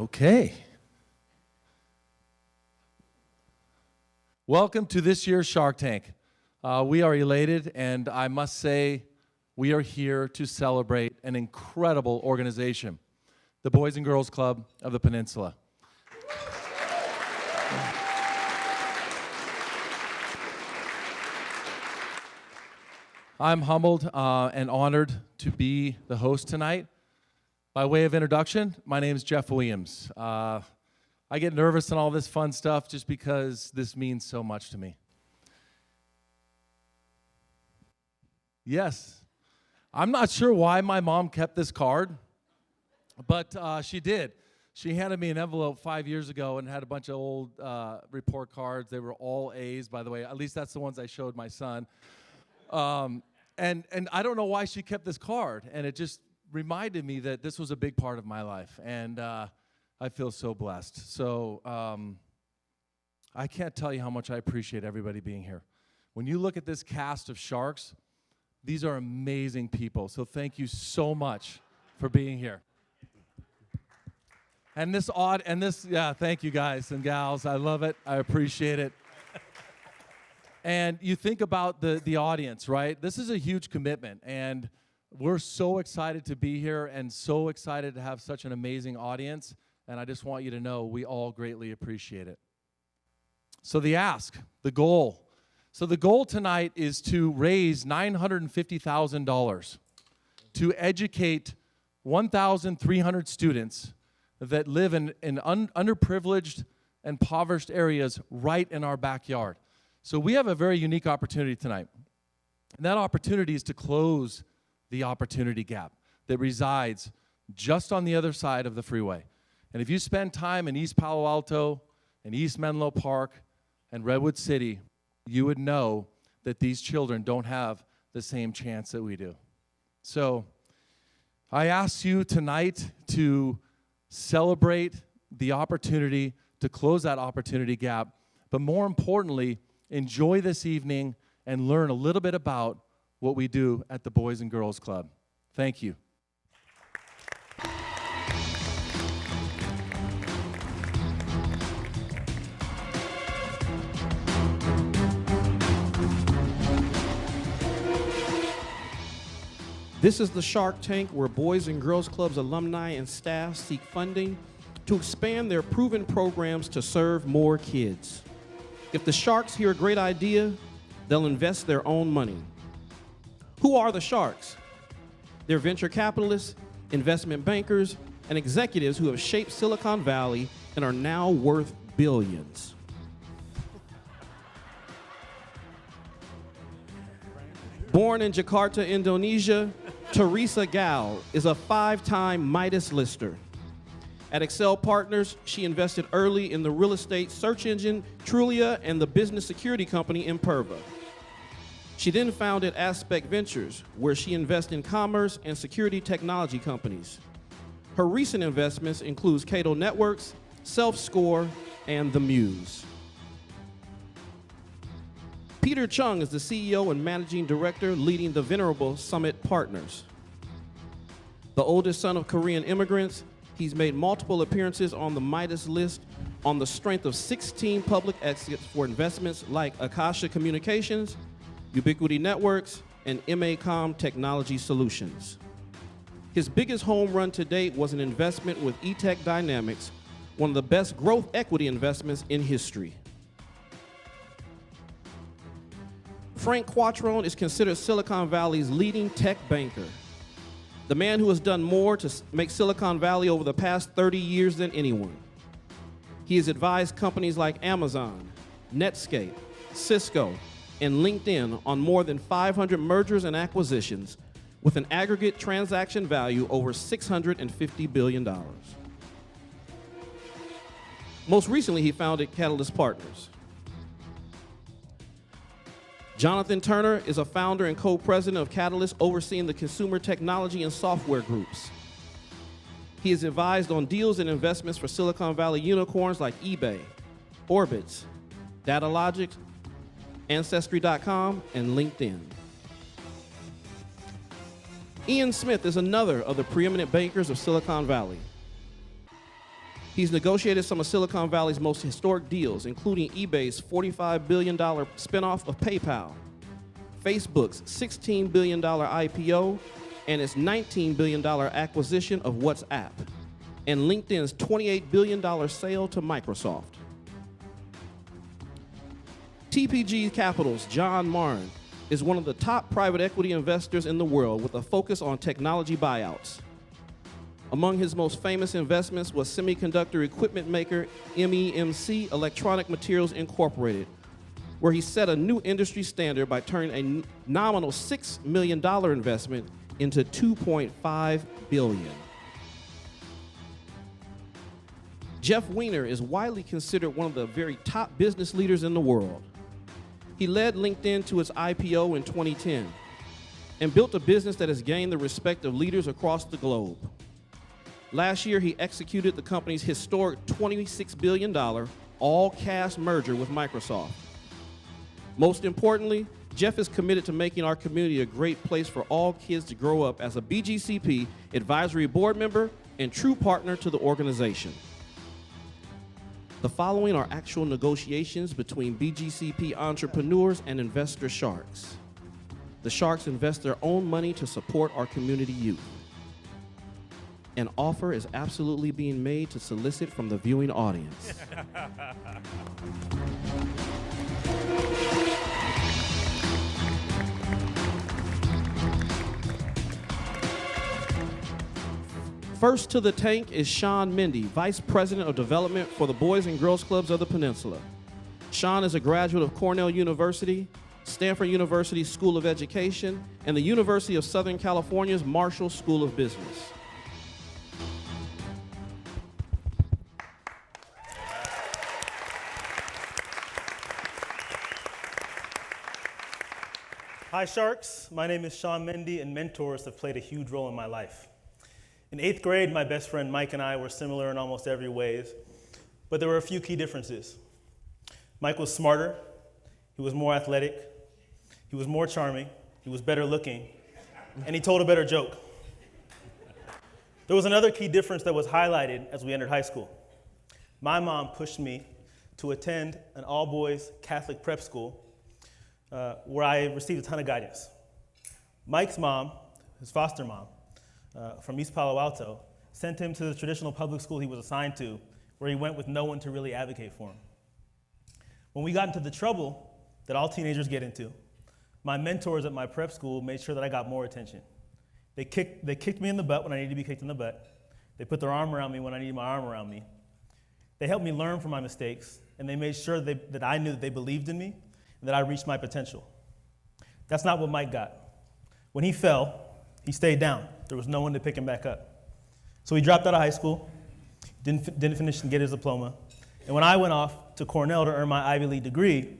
Okay. Welcome to this year's Shark Tank. We are elated, and I must say, we are here to celebrate an incredible organization, the Boys and Girls Club of the Peninsula. I'm humbled and honored to be the host tonight. By way of introduction, my name is Jeff Williams. I get nervous and all this fun stuff just because this means so much to me. Yes, I'm not sure why my mom kept this card, but she did. She handed me an envelope 5 years ago and had a bunch of old report cards. They were all A's, by the way. At least that's the ones I showed my son. And I don't know why she kept this card, and it just reminded me that this was a big part of my life, and I feel so blessed. So I can't tell you how much I appreciate everybody being here. When you look at this cast of Sharks, these are amazing people, so thank you so much for being here. And thank you guys and gals. I love it. I appreciate it. And you think about the audience, right? This is a huge commitment, and we're so excited to be here and so excited to have such an amazing audience, and I just want you to know we all greatly appreciate it. So the ask, the goal. So the goal tonight is to raise $950,000 to educate 1,300 students that live in underprivileged and impoverished areas right in our backyard. So we have a very unique opportunity tonight. And that opportunity is to close the opportunity gap that resides just on the other side of the freeway. And if you spend time in East Palo Alto and East Menlo Park and Redwood City, you would know that these children don't have the same chance that we do. So I ask you tonight to celebrate the opportunity to close that opportunity gap, but more importantly, enjoy this evening and learn a little bit about what we do at the Boys and Girls Club. Thank you. This is the Shark Tank, where Boys and Girls Clubs alumni and staff seek funding to expand their proven programs to serve more kids. If the Sharks hear a great idea, they'll invest their own money. Who are the Sharks? They're venture capitalists, investment bankers, and executives who have shaped Silicon Valley and are now worth billions. Born in Jakarta, Indonesia, Teresa Gao is a 5-time Midas lister. At Excel Partners, she invested early in the real estate search engine Trulia and the business security company Imperva. She then founded Aspect Ventures, where she invests in commerce and security technology companies. Her recent investments include Cato Networks, Self-Score, and The Muse. Peter Chung is the CEO and managing director leading the Venerable Summit Partners. The oldest son of Korean immigrants, he's made multiple appearances on the Midas list on the strength of 16 public exits for investments like Akasha Communications, Ubiquity Networks, and MACOM Technology Solutions. His biggest home run to date was an investment with eTech Dynamics, one of the best growth equity investments in history. Frank Quattrone is considered Silicon Valley's leading tech banker, the man who has done more to make Silicon Valley over the past 30 years than anyone. He has advised companies like Amazon, Netscape, Cisco, and LinkedIn on more than 500 mergers and acquisitions with an aggregate transaction value over $650 billion. Most recently, he founded Catalyst Partners. Jonathan Turner is a founder and co-president of Catalyst, overseeing the consumer technology and software groups. He has advised on deals and investments for Silicon Valley unicorns like eBay, Orbitz, Datalogic, Ancestry.com, and LinkedIn. Ian Smith is another of the preeminent bankers of Silicon Valley. He's negotiated some of Silicon Valley's most historic deals, including eBay's $45 billion spinoff of PayPal, Facebook's $16 billion IPO, and its $19 billion acquisition of WhatsApp, and LinkedIn's $28 billion sale to Microsoft. TPG Capital's John Martin is one of the top private equity investors in the world with a focus on technology buyouts. Among his most famous investments was semiconductor equipment maker MEMC Electronic Materials Incorporated, where he set a new industry standard by turning a nominal $6 million investment into $2.5 billion. Jeff Weiner is widely considered one of the very top business leaders in the world. He led LinkedIn to its IPO in 2010 and built a business that has gained the respect of leaders across the globe. Last year, he executed the company's historic $26 billion all-cash merger with Microsoft. Most importantly, Jeff is committed to making our community a great place for all kids to grow up as a BGCP advisory board member and true partner to the organization. The following are actual negotiations between BGCP entrepreneurs and investor sharks. The sharks invest their own money to support our community youth. An offer is absolutely being made to solicit from the viewing audience. First to the tank is Sean Mendy, Vice President of Development for the Boys and Girls Clubs of the Peninsula. Sean is a graduate of Cornell University, Stanford University School of Education, and the University of Southern California's Marshall School of Business. Hi, Sharks. My name is Sean Mendy, and mentors have played a huge role in my life. In 8th grade, my best friend Mike and I were similar in almost every way, but there were a few key differences. Mike was smarter, he was more athletic, he was more charming, he was better looking, and he told a better joke. There was another key difference that was highlighted as we entered high school. My mom pushed me to attend an all-boys Catholic prep school where I received a ton of guidance. Mike's mom, his foster mom, from East Palo Alto, sent him to the traditional public school he was assigned to, where he went with no one to really advocate for him. When we got into the trouble that all teenagers get into, my mentors at my prep school made sure that I got more attention. They kicked me in the butt when I needed to be kicked in the butt. They put their arm around me when I needed my arm around me. They helped me learn from my mistakes, and they made sure that I knew that they believed in me and that I reached my potential. That's not what Mike got. When he fell, he stayed down. There was no one to pick him back up. So he dropped out of high school, didn't finish and get his diploma. And when I went off to Cornell to earn my Ivy League degree,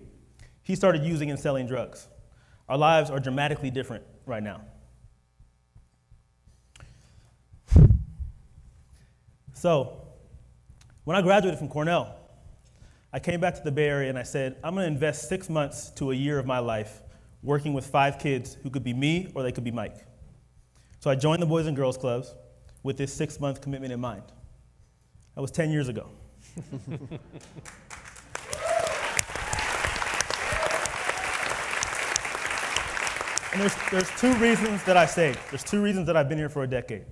he started using and selling drugs. Our lives are dramatically different right now. So, when I graduated from Cornell, I came back to the Bay Area and I said, I'm gonna invest 6 months to a year of my life working with 5 kids who could be me or they could be Mike. So I joined the Boys and Girls Clubs with this 6-month commitment in mind. That was 10 years ago. And there's 2 reasons that I say, there's 2 reasons that I've been here for a decade.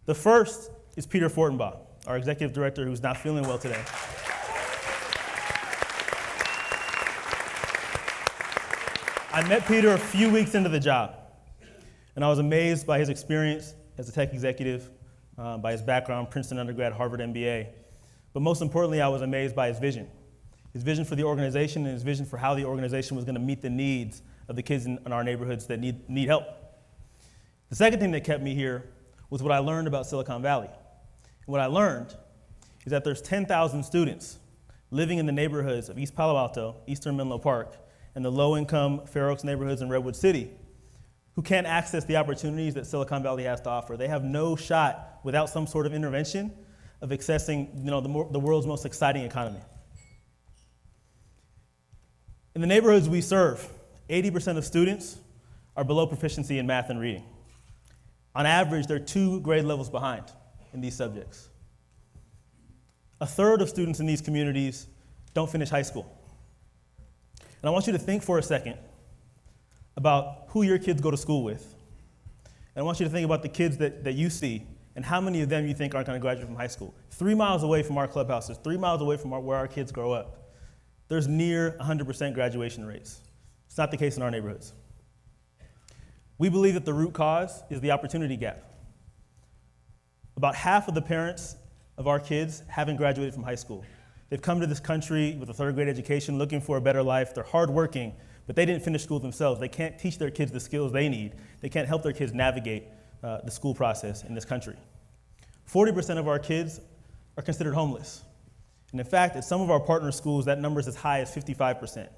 The first is Peter Fortenbaugh, our executive director who's not feeling well today. I met Peter a few weeks into the job, and I was amazed by his experience as a tech executive, by his background, Princeton undergrad, Harvard MBA. But most importantly, I was amazed by his vision for the organization and his vision for how the organization was gonna meet the needs of the kids in our neighborhoods that need help. The second thing that kept me here was what I learned about Silicon Valley. And what I learned is that there's 10,000 students living in the neighborhoods of East Palo Alto, Eastern Menlo Park, and the low-income Fair Oaks neighborhoods in Redwood City who can't access the opportunities that Silicon Valley has to offer. They have no shot without some sort of intervention of accessing the world's most exciting economy. In the neighborhoods we serve, 80% of students are below proficiency in math and reading. On average, they're 2 grade levels behind in these subjects. A third of students in these communities don't finish high school. And I want you to think for a second about who your kids go to school with. And I want you to think about the kids that you see and how many of them you think aren't going to graduate from high school. 3 miles away from our clubhouses, 3 miles away from where our kids grow up, there's near 100% graduation rates. It's not the case in our neighborhoods. We believe that the root cause is the opportunity gap. About half of the parents of our kids haven't graduated from high school. They've come to this country with a third grade education looking for a better life. They're hardworking, but they didn't finish school themselves. They can't teach their kids the skills they need. They can't help their kids navigate the school process in this country. 40% of our kids are considered homeless. And in fact, at some of our partner schools, that number is as high as 55%. And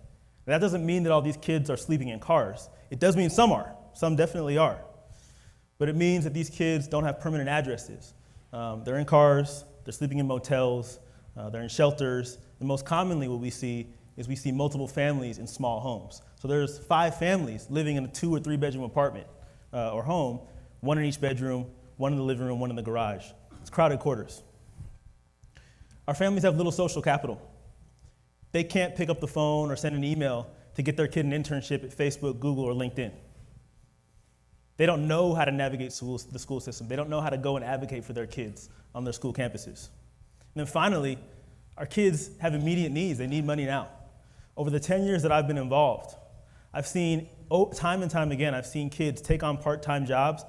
that doesn't mean that all these kids are sleeping in cars. It does mean some are. Some definitely are. But it means that these kids don't have permanent addresses. They're in cars, they're sleeping in motels, they're in shelters. And most commonly what we see is we see multiple families in small homes. So there's 5 families living in a 2 or 3 bedroom apartment or home, 1 in each bedroom, 1 in the living room, 1 in the garage. It's crowded quarters. Our families have little social capital. They can't pick up the phone or send an email to get their kid an internship at Facebook, Google, or LinkedIn. They don't know how to navigate the school system. They don't know how to go and advocate for their kids on their school campuses. And then finally, our kids have immediate needs. They need money now. Over the 10 years that I've been involved, I've seen, time and time again, I've seen kids take on part-time jobs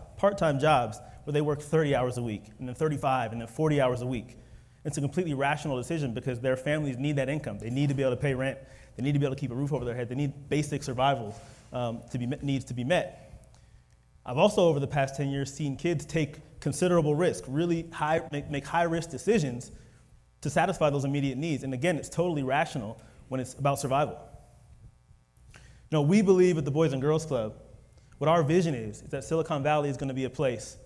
where they work 30 hours a week, and then 35, and then 40 hours a week. It's a completely rational decision because their families need that income. They need to be able to pay rent. They need to be able to keep a roof over their head. They need basic survival needs to be met. I've also, over the past 10 years, seen kids take considerable risk, make high-risk decisions to satisfy those immediate needs. And again, it's totally rational when it's about survival. You know, we believe at the Boys and Girls Club, what our vision is that Silicon Valley is going to be a place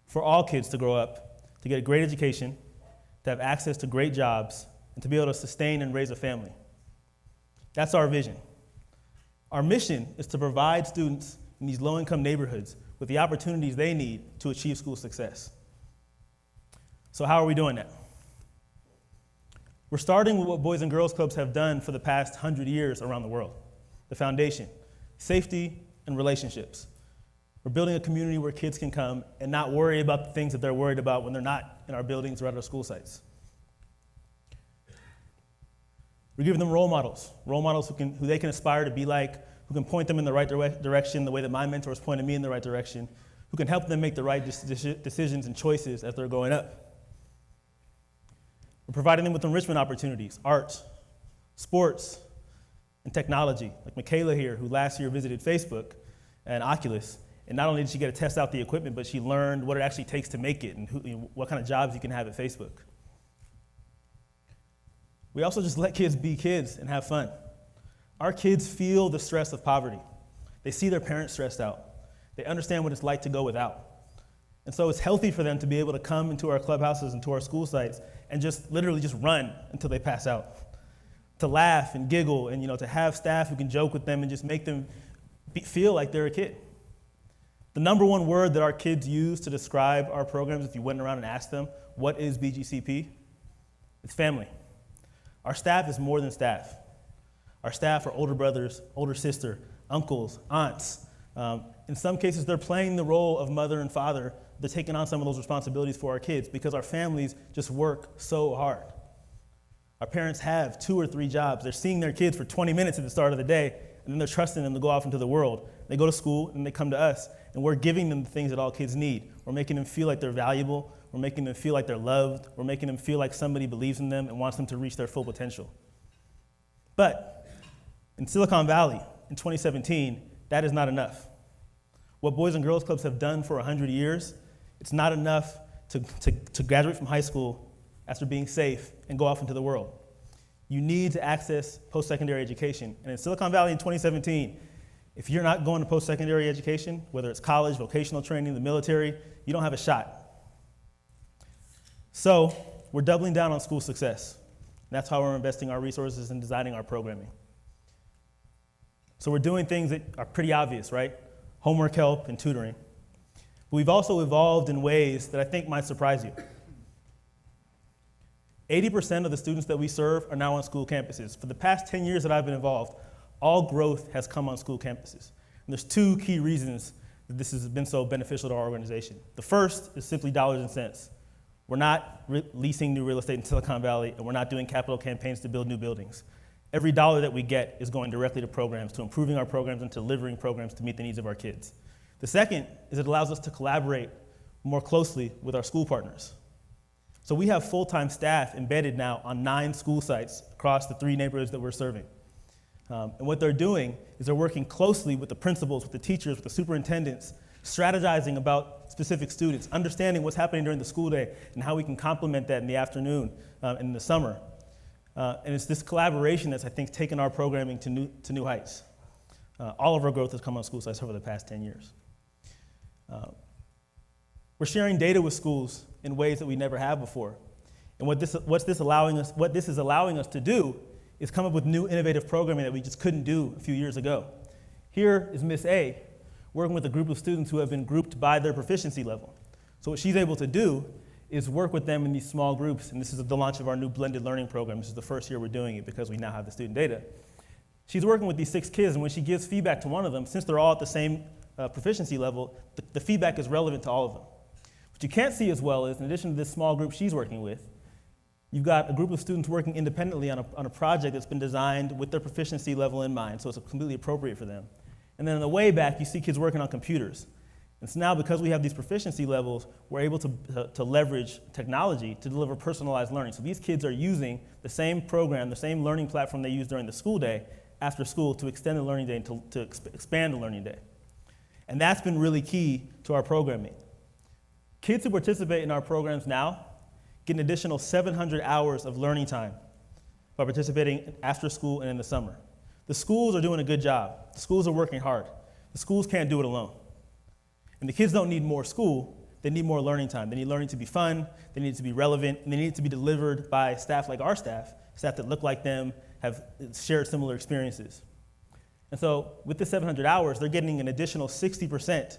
for all kids to grow up, to get a great education, to have access to great jobs, and to be able to sustain and raise a family. That's our vision. Our mission is to provide students in these low-income neighborhoods with the opportunities they need to achieve school success. So how are we doing that? We're starting with what Boys and Girls Clubs have done for the past 100 years around the world. The foundation, safety and relationships. We're building a community where kids can come and not worry about the things that they're worried about when they're not in our buildings or at our school sites. We're giving them role models who they can aspire to be like, who can point them in the right direction the way that my mentors pointed me in the right direction, who can help them make the right decisions and choices as they're growing up. We're providing them with enrichment opportunities, arts, sports, and technology. Like Michaela here, who last year visited Facebook and Oculus, and not only did she get to test out the equipment, but she learned what it actually takes to make it and what kind of jobs you can have at Facebook. We also just let kids be kids and have fun. Our kids feel the stress of poverty. They see their parents stressed out. They understand what it's like to go without. And so it's healthy for them to be able to come into our clubhouses and to our school sites and just literally just run until they pass out. To laugh and giggle and to have staff who can joke with them and just make them feel like they're a kid. The number one word that our kids use to describe our programs, if you went around and asked them, what is BGCP? It's family. Our staff is more than staff. Our staff are older brothers, older sister, uncles, aunts. In some cases, they're playing the role of mother and father. They're taking on some of those responsibilities for our kids because our families just work so hard. Our parents have 2 or 3 jobs. They're seeing their kids for 20 minutes at the start of the day, and then they're trusting them to go off into the world. They go to school, and they come to us, and we're giving them the things that all kids need. We're making them feel like they're valuable. We're making them feel like they're loved. We're making them feel like somebody believes in them and wants them to reach their full potential. But in Silicon Valley, in 2017, that is not enough. What Boys and Girls Clubs have done for 100 years, it's not enough to graduate from high school after being safe and go off into the world. You need to access post-secondary education. And in Silicon Valley in 2017, if you're not going to post-secondary education, whether it's college, vocational training, the military, you don't have a shot. So we're doubling down on school success. And that's how we're investing our resources and designing our programming. So we're doing things that are pretty obvious, right? Homework help and tutoring. But we've also evolved in ways that I think might surprise you. 80% of the students that we serve are now on school campuses. For the past 10 years that I've been involved, all growth has come on school campuses. And there's two key reasons that this has been so beneficial to our organization. The first is simply dollars and cents. We're not leasing new real estate in Silicon Valley, and we're not doing capital campaigns to build new buildings. Every dollar that we get is going directly to programs, to improving our programs and to delivering programs to meet the needs of our kids. The second is it allows us to collaborate more closely with our school partners. So we have full-time staff embedded now on 9 school sites across the 3 neighborhoods that we're serving. And what they're doing is they're working closely with the principals, with the teachers, with the superintendents, strategizing about specific students, understanding what's happening during the school day and how we can complement that in the afternoon and in the summer. And it's this collaboration that's, I think, taken our programming to new heights. All of our growth has come on school sites over the past 10 years. We're sharing data with schools in ways that we never have before. And what this is allowing us to do is come up with new innovative programming that we just couldn't do a few years ago. Here is Miss A working with a group of students who have been grouped by their proficiency level. So what she's able to do is work with them in these small groups, and this is the launch of our new blended learning program. This is the first year we're doing it because we now have the student data. She's working with these 6 kids, and when she gives feedback to one of them, since they're all at the same proficiency level, the feedback is relevant to all of them. What you can't see as well is, in addition to this small group she's working with, you've got a group of students working independently on a project that's been designed with their proficiency level in mind, so it's completely appropriate for them. And then on the way back, you see kids working on computers. And so now, because we have these proficiency levels, we're able to leverage technology to deliver personalized learning. So these kids are using the same program, the same learning platform they use during the school day, after school, to extend the learning day and to expand the learning day. And that's been really key to our programming. Kids who participate in our programs now get an additional 700 hours of learning time by participating after school and in the summer. The schools are doing a good job. The schools are working hard. The schools can't do it alone. And the kids don't need more school, they need more learning time. They need learning to be fun, they need it to be relevant, and they need it to be delivered by staff like our staff that look like them, have shared similar experiences. And so with the 700 hours, they're getting an additional 60%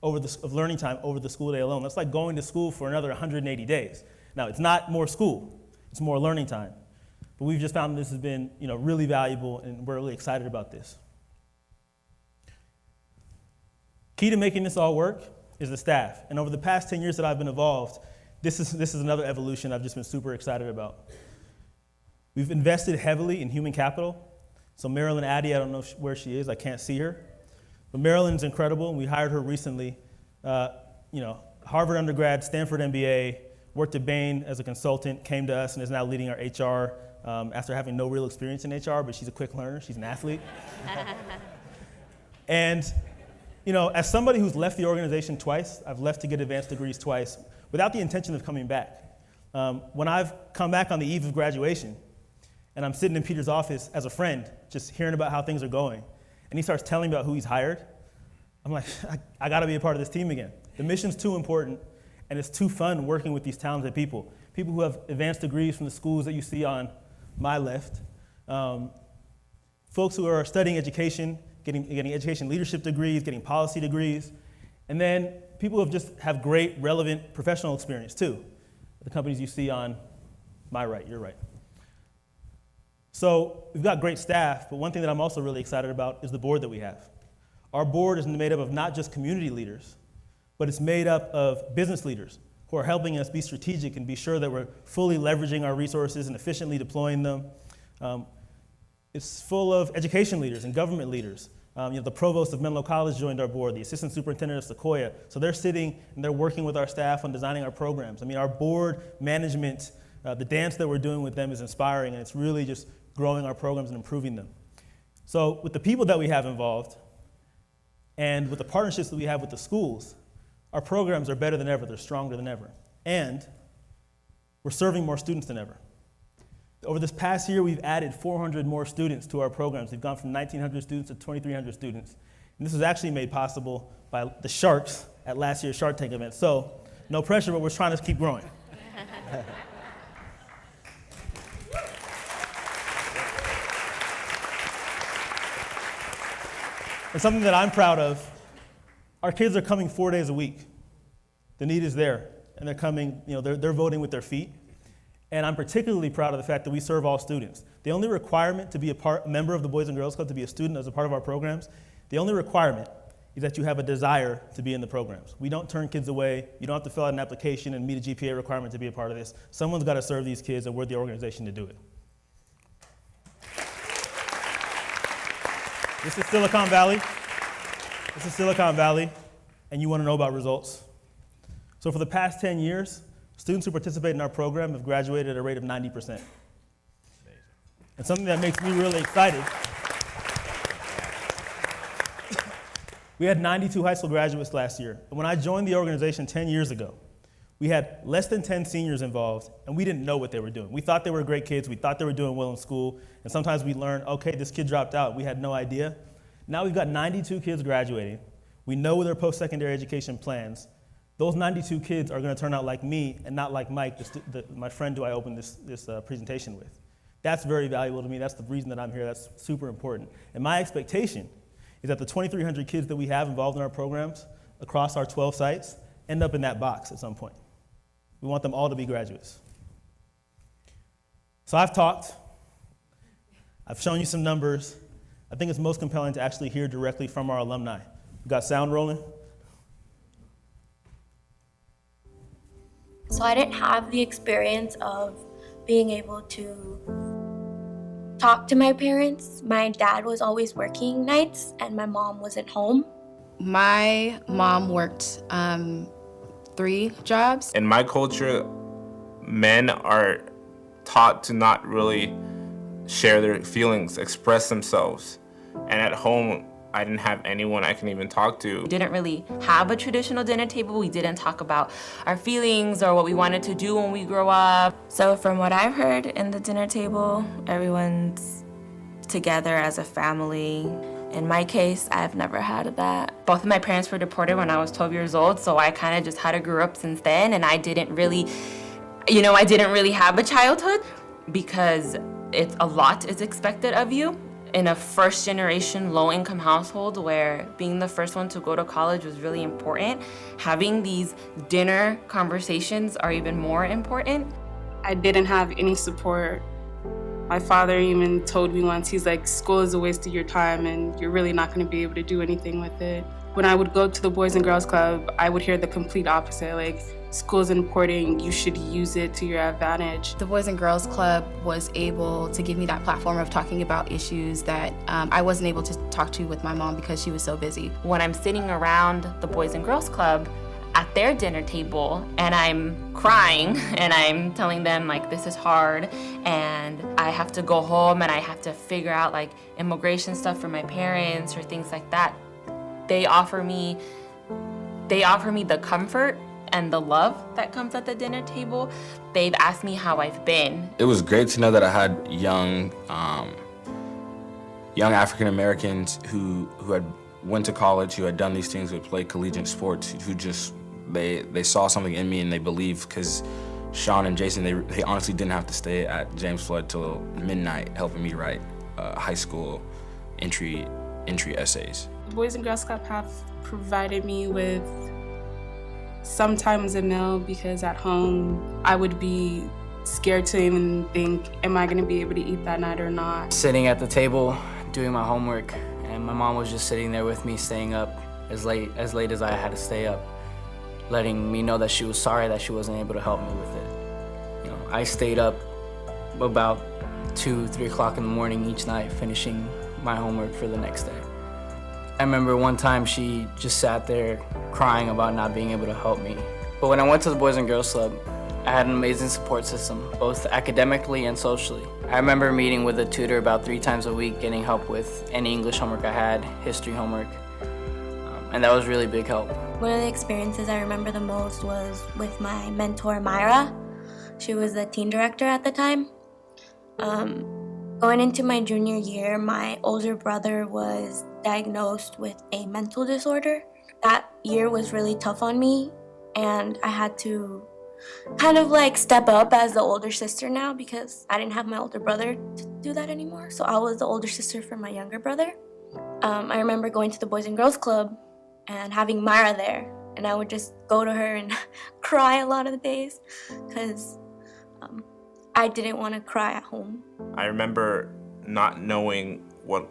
of learning time over the school day alone. That's like going to school for another 180 days. Now, it's not more school, it's more learning time. But we've just found this has been, really valuable, and we're really excited about this. Key to making this all work is the staff. And over the past 10 years that I've been involved, this is another evolution I've just been super excited about. We've invested heavily in human capital. So Marilyn Addy, I don't know where she is, I can't see her. But Marilyn's incredible, and we hired her recently. Harvard undergrad, Stanford MBA, worked at Bain as a consultant, came to us, and is now leading our HR after having no real experience in HR, but she's a quick learner, she's an athlete. And as somebody who's left the organization twice, I've left to get advanced degrees twice, without the intention of coming back. When I've come back on the eve of graduation, and I'm sitting in Peter's office as a friend, just hearing about how things are going, and he starts telling me about who he's hired, I'm like, I gotta be a part of this team again. The mission's too important, and it's too fun working with these talented people who have advanced degrees from the schools that you see on my left, folks who are studying education, getting education leadership degrees, getting policy degrees, and then people who just have great, relevant professional experience too. The companies you see on my right, your right. So we've got great staff, but one thing that I'm also really excited about is the board that we have. Our board is made up of not just community leaders, but it's made up of business leaders who are helping us be strategic and be sure that we're fully leveraging our resources and efficiently deploying them. It's full of education leaders and government leaders. The provost of Menlo College joined our board, the assistant superintendent of Sequoia. So they're sitting and they're working with our staff on designing our programs. Our board management, the dance that we're doing with them is inspiring, and it's really just growing our programs and improving them. So with the people that we have involved and with the partnerships that we have with the schools, our programs are better than ever, they're stronger than ever. And we're serving more students than ever. Over this past year, we've added 400 more students to our programs. We've gone from 1,900 students to 2,300 students. And this was actually made possible by the Sharks at last year's Shark Tank event. So no pressure, but we're trying to keep growing. And something that I'm proud of, our kids are coming 4 days a week. The need is there, and they're coming, they're voting with their feet. And I'm particularly proud of the fact that we serve all students. The only requirement to be a member of the Boys and Girls Club, to be a student as a part of our programs, the only requirement is that you have a desire to be in the programs. We don't turn kids away. You don't have to fill out an application and meet a GPA requirement to be a part of this. Someone's got to serve these kids, and we're the organization to do it. This is Silicon Valley. This is Silicon Valley, and you want to know about results. So for the past 10 years, students who participate in our program have graduated at a rate of 90%. And something that makes me really excited, we had 92 high school graduates last year. And when I joined the organization 10 years ago, we had less than 10 seniors involved, and we didn't know what they were doing. We thought they were great kids. We thought they were doing well in school. And sometimes we learned, okay, this kid dropped out. We had no idea. Now we've got 92 kids graduating. We know their post-secondary education plans. Those 92 kids are going to turn out like me and not like Mike, my friend who I opened this presentation with. That's very valuable to me. That's the reason that I'm here. That's super important. And my expectation is that the 2,300 kids that we have involved in our programs across our 12 sites end up in that box at some point. We want them all to be graduates. So I've talked. I've shown you some numbers. I think it's most compelling to actually hear directly from our alumni. We got sound rolling. So I didn't have the experience of being able to talk to my parents. My dad was always working nights and my mom wasn't home. My mom worked 3 jobs. In my culture, men are taught to not really share their feelings, express themselves. And at home, I didn't have anyone I can even talk to. We didn't really have a traditional dinner table. We didn't talk about our feelings or what we wanted to do when we grow up. So from what I've heard in the dinner table, everyone's together as a family. In my case, I've never had that. Both of my parents were deported when I was 12 years old, so I kind of just had to grow up since then, and I didn't really have a childhood because a lot is expected of you. In a first-generation, low-income household where being the first one to go to college was really important, having these dinner conversations are even more important. I didn't have any support. My father even told me once, he's like, school is a waste of your time and you're really not going to be able to do anything with it. When I would go to the Boys and Girls Club, I would hear the complete opposite, like, school's important, you should use it to your advantage. The Boys and Girls Club was able to give me that platform of talking about issues that I wasn't able to talk to with my mom because she was so busy. When I'm sitting around the Boys and Girls Club at their dinner table and I'm crying and I'm telling them like this is hard and I have to go home and I have to figure out like immigration stuff for my parents or things like that, they offer me the comfort and the love that comes at the dinner table. They've asked me how I've been. It was great to know that I had young African Americans who had went to college, who had done these things, who had played collegiate sports, who just they saw something in me and they believed, because Sean and Jason, they honestly didn't have to stay at James Flood till midnight helping me write high school entry essays. The Boys and Girls Club have provided me with sometimes a meal, because at home I would be scared to even think, am I gonna be able to eat that night or not? Sitting at the table, doing my homework, and my mom was just sitting there with me, staying up as late as I had to stay up, letting me know that she was sorry that she wasn't able to help me with it. You know, I stayed up about 2-3 o'clock in the morning each night, finishing my homework for the next day. I remember one time she just sat there crying about not being able to help me. But when I went to the Boys and Girls Club, I had an amazing support system, both academically and socially. I remember meeting with a tutor about 3 times a week, getting help with any English homework I had, history homework, and that was really big help. One of the experiences I remember the most was with my mentor, Myra. She was the teen director at the time. Going into my junior year, my older brother was diagnosed with a mental disorder. That year was really tough on me, and I had to kind of like step up as the older sister now, because I didn't have my older brother to do that anymore. So I was the older sister for my younger brother. I remember going to the Boys and Girls Club and having Myra there, and I would just go to her and cry a lot of the days, because I didn't want to cry at home. I remember not knowing what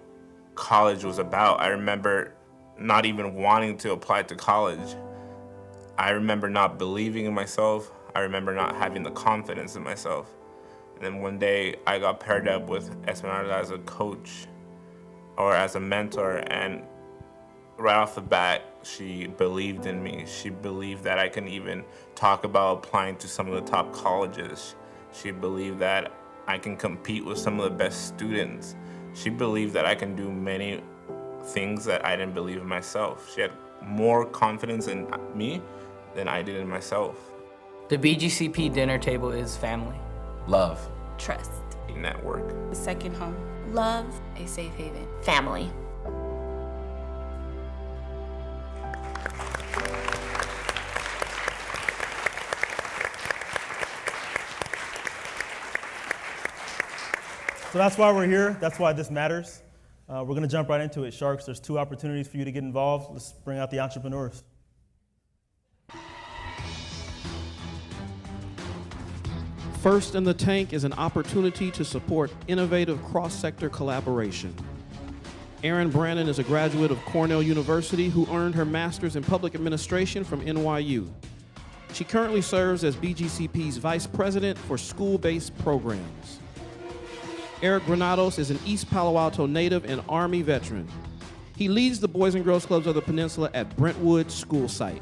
college was about. I remember not even wanting to apply to college. I remember not believing in myself. I remember not having the confidence in myself. And then one day I got paired up with Esmeralda as a coach or as a mentor, and right off the bat, she believed in me. She believed that I can even talk about applying to some of the top colleges. She believed that I can compete with some of the best students. She believed that I can do many things that I didn't believe in myself. She had more confidence in me than I did in myself. The BGCP dinner table is family. Love. Trust. Network. The second home. Love. A safe haven. Family. So that's why we're here. That's why this matters. We're going to jump right into it. Sharks, there's 2 opportunities for you to get involved. Let's bring out the entrepreneurs. First in the tank is an opportunity to support innovative cross-sector collaboration. Erin Brannon is a graduate of Cornell University who earned her master's in public administration from NYU. She currently serves as BGCP's vice president for school-based programs. Eric Granados is an East Palo Alto native and Army veteran. He leads the Boys and Girls Clubs of the Peninsula at Brentwood School Site.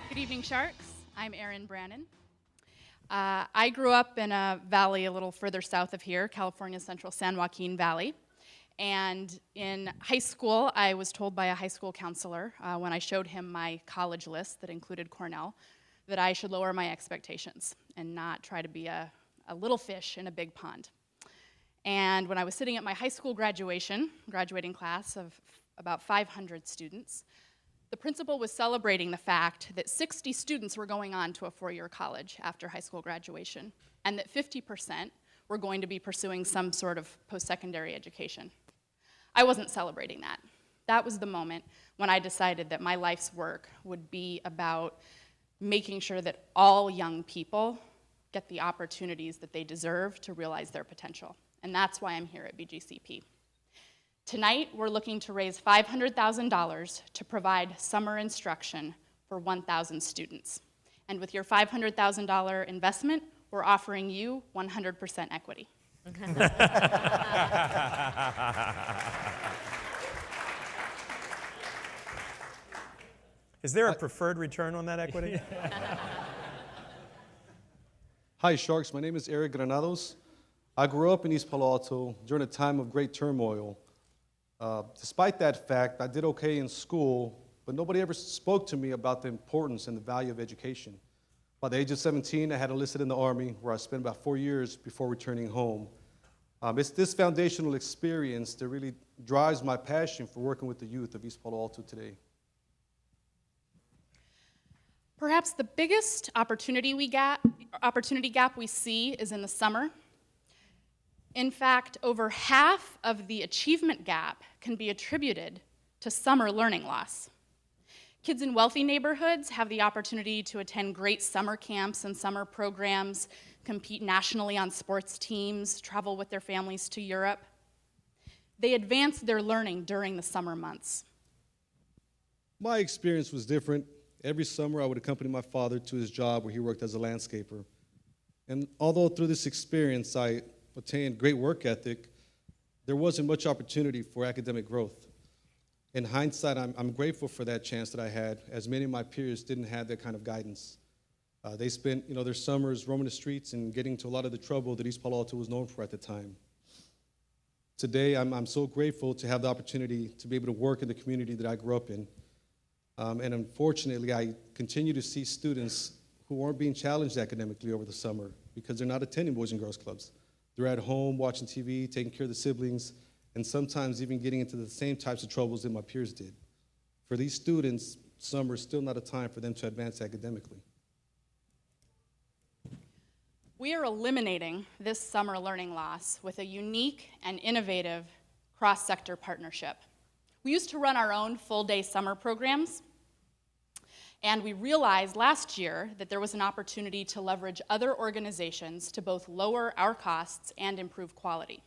Good evening, Sharks. I'm Erin Brannon. I grew up in a valley a little further south of here, California's Central San Joaquin Valley. And in high school, I was told by a high school counselor when I showed him my college list that included Cornell, that I should lower my expectations and not try to be a little fish in a big pond. And when I was sitting at my high school graduating class of about 500 students, the principal was celebrating the fact that 60 students were going on to a 4-year college after high school graduation, and that 50% were going to be pursuing some sort of post-secondary education. I wasn't celebrating that. That was the moment when I decided that my life's work would be about making sure that all young people get the opportunities that they deserve to realize their potential. And that's why I'm here at BGCP. Tonight, we're looking to raise $500,000 to provide summer instruction for 1,000 students. And with your $500,000 investment, we're offering you 100% equity. Is there a preferred return on that equity? Hi, Sharks. My name is Eric Granados. I grew up in East Palo Alto during a time of great turmoil. Despite that fact, I did okay in school, but nobody ever spoke to me about the importance and the value of education. By the age of 17, I had enlisted in the Army, where I spent about 4 years before returning home. It's this foundational experience that really drives my passion for working with the youth of East Palo Alto today. Perhaps the biggest opportunity gap we see is in the summer. In fact, over half of the achievement gap can be attributed to summer learning loss. Kids in wealthy neighborhoods have the opportunity to attend great summer camps and summer programs, compete nationally on sports teams, travel with their families to Europe. They advance their learning during the summer months. My experience was different. Every summer, I would accompany my father to his job where he worked as a landscaper. And although through this experience, I attained great work ethic, there wasn't much opportunity for academic growth. In hindsight, I'm grateful for that chance that I had, as many of my peers didn't have that kind of guidance. They spent their summers roaming the streets and getting into a lot of the trouble that East Palo Alto was known for at the time. Today, I'm so grateful to have the opportunity to be able to work in the community that I grew up in. And unfortunately, I continue to see students who aren't being challenged academically over the summer because they're not attending Boys and Girls Clubs. They're at home watching TV, taking care of the siblings, and sometimes even getting into the same types of troubles that my peers did. For these students, summer is still not a time for them to advance academically. We are eliminating this summer learning loss with a unique and innovative cross-sector partnership. We used to run our own full-day summer programs, And we realized last year that there was an opportunity to leverage other organizations to both lower our costs and improve quality.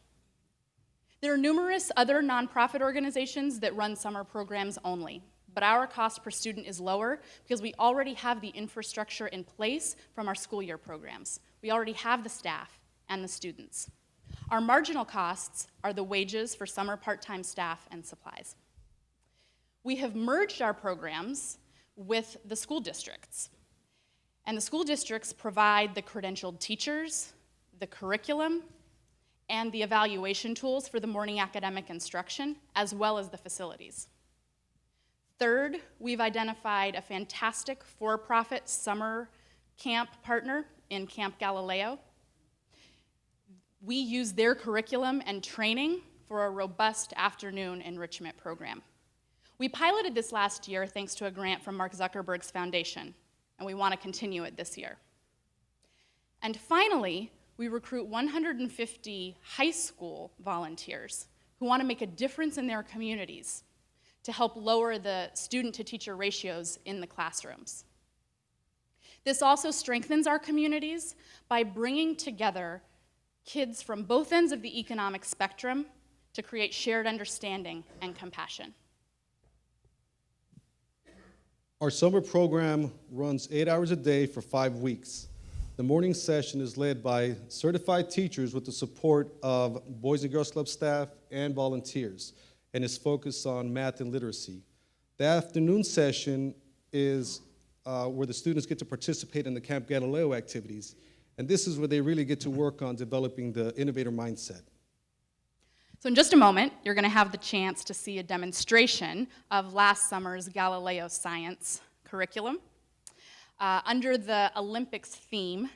There are numerous other nonprofit organizations that run summer programs only, but our cost per student is lower because we already have the infrastructure in place from our school year programs. We already have the staff and the students. Our marginal costs are the wages for summer part-time staff and supplies. We have merged our programs with the school districts. And the school districts provide the credentialed teachers, the curriculum, and the evaluation tools for the morning academic instruction, as well as the facilities. Third, we've identified a fantastic for-profit summer camp partner in Camp Galileo. We use their curriculum and training for a robust afternoon enrichment program. We piloted this last year thanks to a grant from Mark Zuckerberg's foundation, and we want to continue it this year. And finally, we recruit 150 high school volunteers who want to make a difference in their communities to help lower the student-to-teacher ratios in the classrooms. This also strengthens our communities by bringing together kids from both ends of the economic spectrum to create shared understanding and compassion. Our summer program runs 8 hours a day for 5 weeks. The morning session is led by certified teachers with the support of Boys and Girls Club staff and volunteers, and is focused on math and literacy. The afternoon session is where the students get to participate in the Camp Galileo activities, and this is where they really get to work on developing the innovator mindset. So in just a moment, you're going to have the chance to see a demonstration of last summer's Galileo science curriculum. Under the Olympics theme,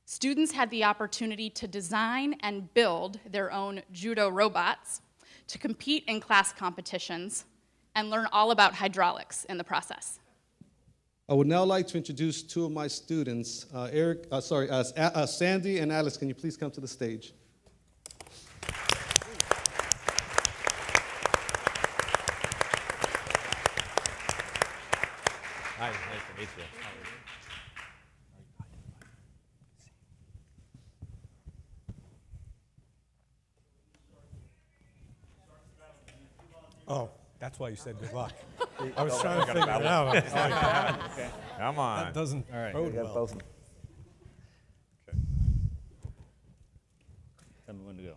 students had the opportunity to design and build their own judo robots to compete in class competitions and learn all about hydraulics in the process. I would now like to introduce two of my students. Sandy and Alex, can you please come to the stage? Hi, nice to meet you. Oh, that's why you said good luck. I was trying to figure it out. Okay. Come on. That doesn't bode well. Both. Okay. Tell me when to go.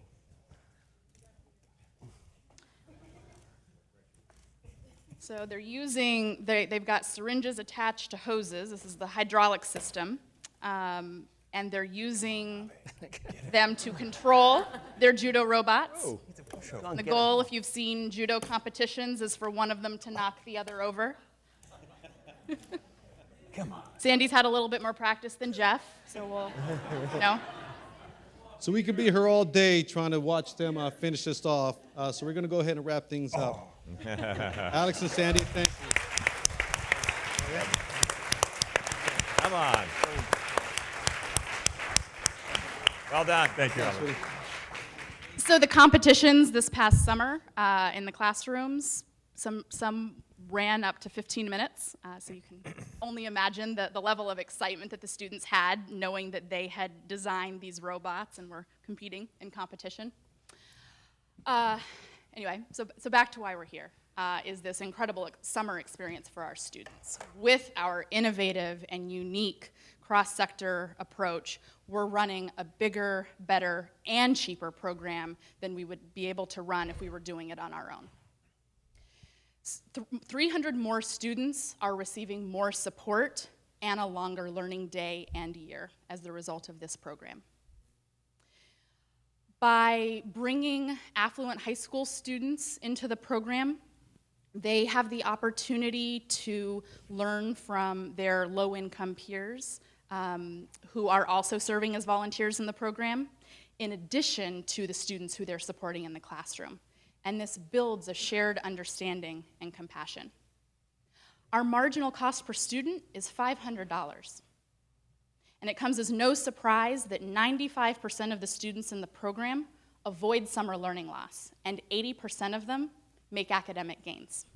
So they've got syringes attached to hoses. This is the hydraulic system. And they're using them to control their judo robots. Oh, The goal, if you've seen judo competitions, is for one of them to knock the other over. come on. Sandy's had a little bit more practice than Jeff, so we'll, no? So we could be here all day trying to watch them finish this off. So we're going to go ahead and wrap things up. Alex and Sandy, thank you. Come on. Well done. Thank you, Alex. So the competitions this past summer in the classrooms, some ran up to 15 minutes, so you can only imagine the level of excitement that the students had knowing that they had designed these robots and were competing in competition. Anyway, so back to why we're here, is this incredible summer experience for our students. With our innovative and unique cross-sector approach, we're running a bigger, better, and cheaper program than we would be able to run if we were doing it on our own. 300 more students are receiving more support and a longer learning day and year as the result of this program. By bringing affluent high school students into the program, they have the opportunity to learn from their low-income peers who are also serving as volunteers in the program, in addition to the students who they're supporting in the classroom. And this builds a shared understanding and compassion. Our marginal cost per student is $500. And it comes as no surprise that 95% of the students in the program avoid summer learning loss, and 80% of them make academic gains.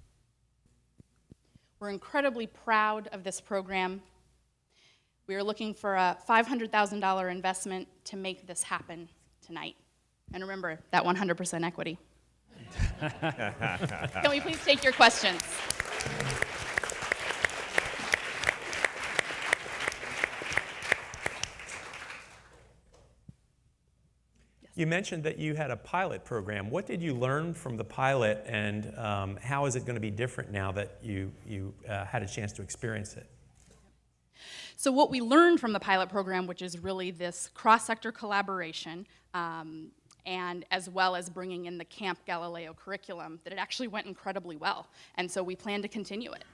We're incredibly proud of this program. We are looking for a $500,000 investment to make this happen tonight. And remember, that 100% equity. Can we please take your questions? You mentioned that you had a pilot program. What did you learn from the pilot, and how is it going to be different now that you had a chance to experience it? So what we learned from the pilot program, which is really this cross-sector collaboration, and as well as bringing in the Camp Galileo curriculum, that it actually went incredibly well. And so we plan to continue it.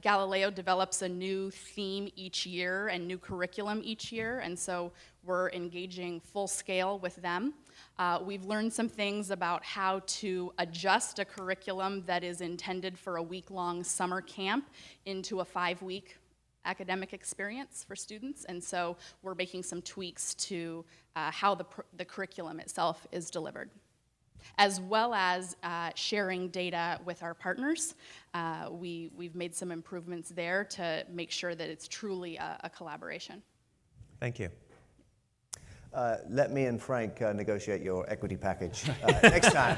Galileo develops a new theme each year and new curriculum each year, and so we're engaging full scale with them. We've learned some things about how to adjust a curriculum that is intended for a week-long summer camp into a 5-week academic experience for students, and so we're making some tweaks to how the curriculum itself is delivered, as well as sharing data with our partners. We've made some improvements there to make sure that it's truly a collaboration. Thank you. Let me and Frank negotiate your equity package next time.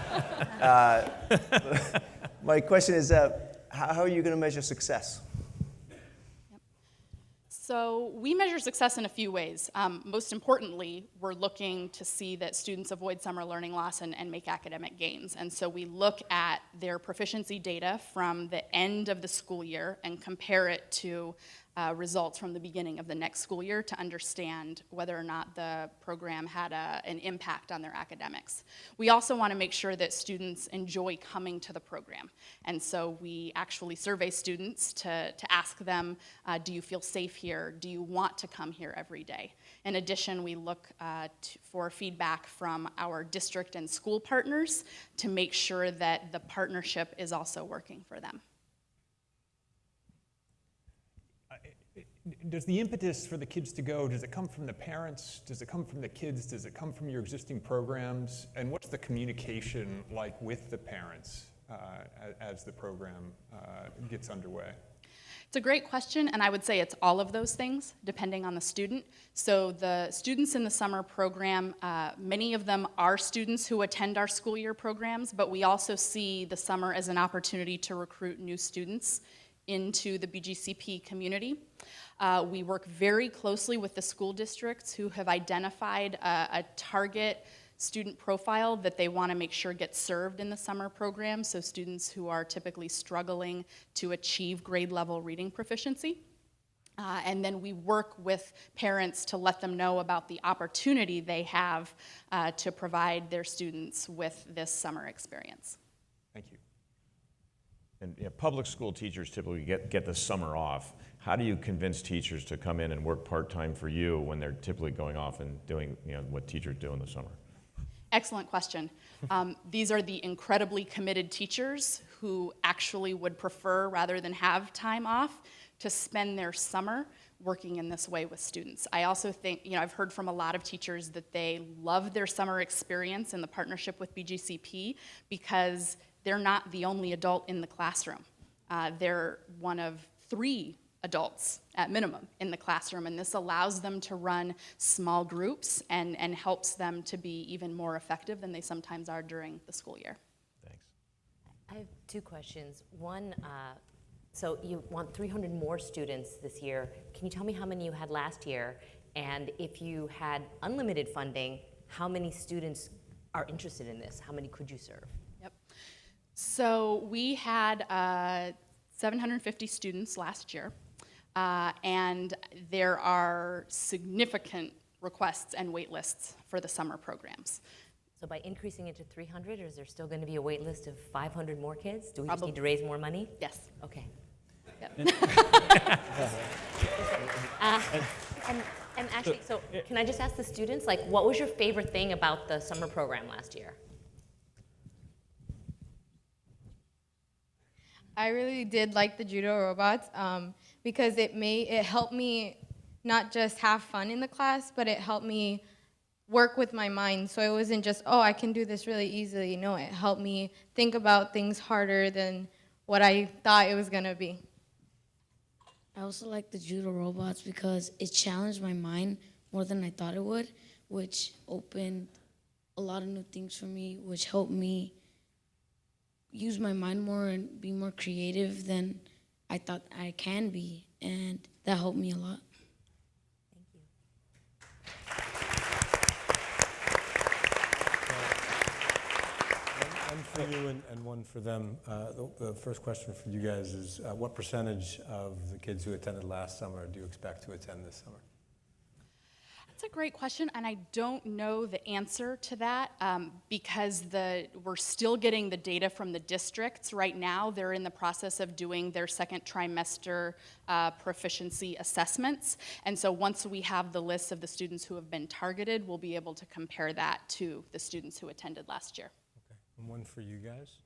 My question is, how are you going to measure success? So we measure success in a few ways. Most importantly, we're looking to see that students avoid summer learning loss and make academic gains. And so we look at their proficiency data from the end of the school year and compare it to results from the beginning of the next school year to understand whether or not the program had an impact on their academics. We also want to make sure that students enjoy coming to the program. And so we actually survey students to ask them, do you feel safe here? Do you want to come here every day? In addition, we look for feedback from our district and school partners to make sure that the partnership is also working for them. Does the impetus for the kids to go, does it come from the parents? Does it come from the kids? Does it come from your existing programs? And what's the communication like with the parents as the program gets underway? It's a great question, and I would say it's all of those things, depending on the student. So the students in the summer program, many of them are students who attend our school year programs, but we also see the summer as an opportunity to recruit new students into the BGCP community. We work very closely with the school districts who have identified a target student profile that they want to make sure gets served in the summer program, so students who are typically struggling to achieve grade level reading proficiency. And then we work with parents to let them know about the opportunity they have to provide their students with this summer experience. Thank you. And public school teachers typically get the summer off. How do you convince teachers to come in and work part-time for you when they're typically going off and doing what teachers do in the summer? Excellent question. These are the incredibly committed teachers who actually would prefer, rather than have time off, to spend their summer working in this way with students. I also think, I've heard from a lot of teachers that they love their summer experience in the partnership with BGCP because they're not the only adult in the classroom. They're one of 3 adults at minimum in the classroom, and this allows them to run small groups and helps them to be even more effective than they sometimes are during the school year. Thanks. I have 2 questions. One, so you want 300 more students this year. Can you tell me how many you had last year? And if you had unlimited funding, how many students are interested in this? How many could you serve? Yep. So we had 750 students last year. And there are significant requests and wait lists for the summer programs. So by increasing it to 300, or is there still going to be a wait list of 500 more kids? Do we just need to raise more money? Yes. Okay. Yep. And actually, so can I just ask the students, what was your favorite thing about the summer program last year? I really did like the judo robots because it helped me not just have fun in the class, but it helped me work with my mind. So it wasn't just, oh, I can do this really easily. No, it helped me think about things harder than what I thought it was going to be. I also like the judo robots because it challenged my mind more than I thought it would, which opened a lot of new things for me, which helped me use my mind more and be more creative than I thought I can be, and that helped me a lot. One for you and one for them. The first question for you guys is, what percentage of the kids who attended last summer do you expect to attend this summer? That's a great question, and I don't know the answer to that because we're still getting the data from the districts right now. They're in the process of doing their second trimester proficiency assessments, and so once we have the list of the students who have been targeted, we'll be able to compare that to the students who attended last year. Okay, and one for you guys.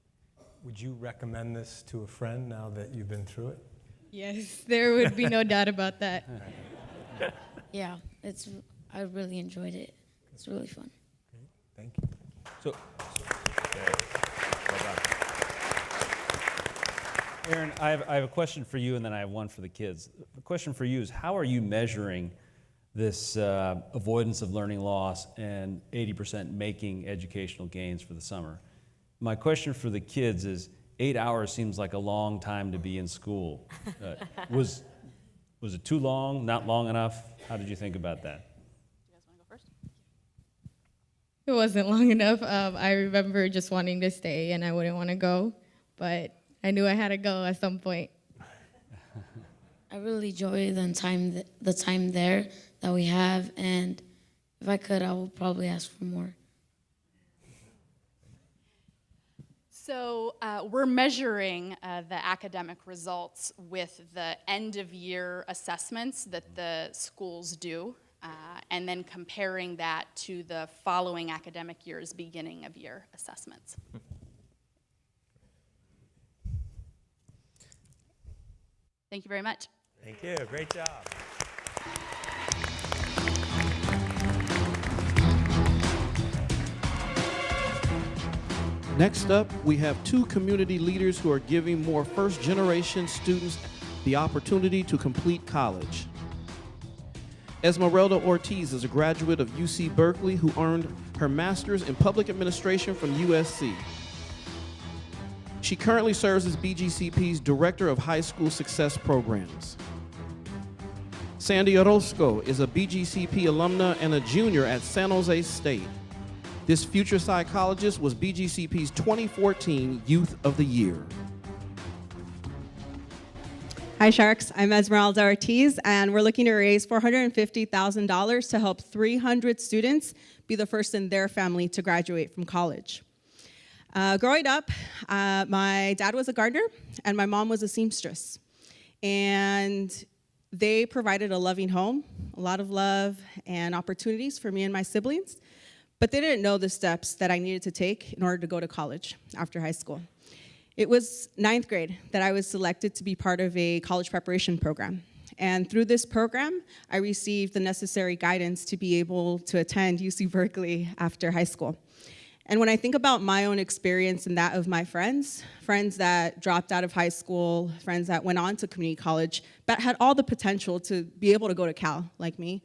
Would you recommend this to a friend now that you've been through it? Yes, there would be no doubt about that. Yeah, I really enjoyed it. It's really fun. Okay, thank you. So, Well done. Aaron, I have a question for you, and then I have one for the kids. The question for you is, how are you measuring this avoidance of learning loss and 80% making educational gains for the summer? My question for the kids is, 8 hours seems like a long time to be in school. Was it too long, not long enough? How did you think about that? It wasn't long enough. I remember just wanting to stay and I wouldn't want to go, but I knew I had to go at some point. I really enjoy the time there that we have, and if I could, I would probably ask for more. So we're measuring the academic results with the end of year assessments that the schools do, and then comparing that to the following academic year's beginning of year assessments. Thank you very much. Thank you, great job. Next up, we have two community leaders who are giving more first-generation students the opportunity to complete college. Esmeralda Ortiz is a graduate of UC Berkeley who earned her master's in public administration from USC. She currently serves as BGCP's Director of High School Success Programs. Sandy Orozco is a BGCP alumna and a junior at San Jose State. This future psychologist was BGCP's 2014 Youth of the Year. Hi Sharks, I'm Esmeralda Ortiz, and we're looking to raise $450,000 to help 300 students be the first in their family to graduate from college. Growing up, my dad was a gardener and my mom was a seamstress. And they provided a loving home, a lot of love and opportunities for me and my siblings. But they didn't know the steps that I needed to take in order to go to college after high school. It was 9th grade that I was selected to be part of a college preparation program. And through this program, I received the necessary guidance to be able to attend UC Berkeley after high school. And when I think about my own experience and that of my friends that dropped out of high school, friends that went on to community college, but had all the potential to be able to go to Cal like me,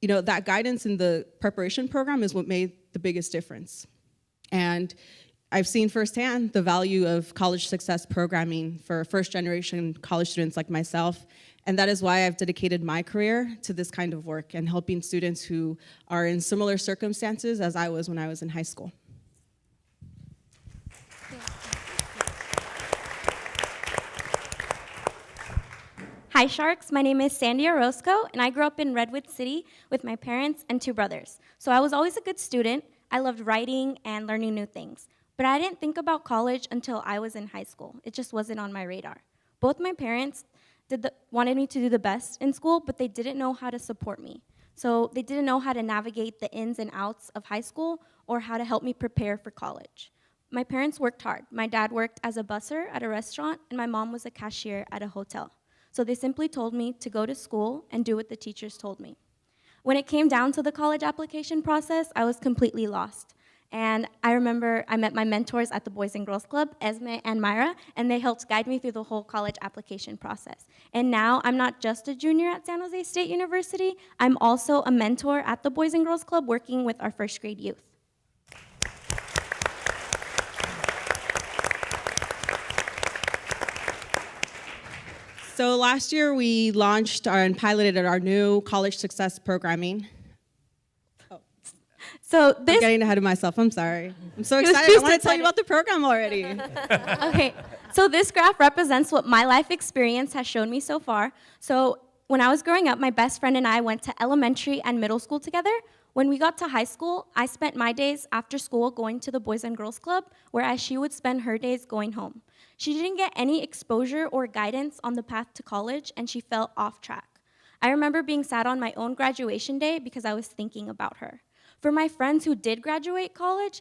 you know, that guidance in the preparation program is what made the biggest difference. And I've seen firsthand the value of college success programming for first-generation college students like myself, and that is why I've dedicated my career to this kind of work and helping students who are in similar circumstances as I was when I was in high school. Hi Sharks, my name is Sandy Orozco, and I grew up in Redwood City with my parents and 2 brothers. So I was always a good student. I loved writing and learning new things. But I didn't think about college until I was in high school. It just wasn't on my radar. Both my parents wanted me to do the best in school, but they didn't know how to support me. So they didn't know how to navigate the ins and outs of high school or how to help me prepare for college. My parents worked hard. My dad worked as a busser at a restaurant, and my mom was a cashier at a hotel. So they simply told me to go to school and do what the teachers told me. When it came down to the college application process, I was completely lost. And I remember I met my mentors at the Boys and Girls Club, Esme and Myra, and they helped guide me through the whole college application process. And now I'm not just a junior at San Jose State University, I'm also a mentor at the Boys and Girls Club working with our first grade youth. So last year we launched and piloted our new college success programming. So I'm getting ahead of myself, I'm sorry. I'm so excited, I want to tell you about the program already. Okay, so this graph represents what my life experience has shown me so far. So when I was growing up, my best friend and I went to elementary and middle school together. When we got to high school, I spent my days after school going to the Boys and Girls Club, whereas she would spend her days going home. She didn't get any exposure or guidance on the path to college, and she felt off track. I remember being sad on my own graduation day because I was thinking about her. For my friends who did graduate college,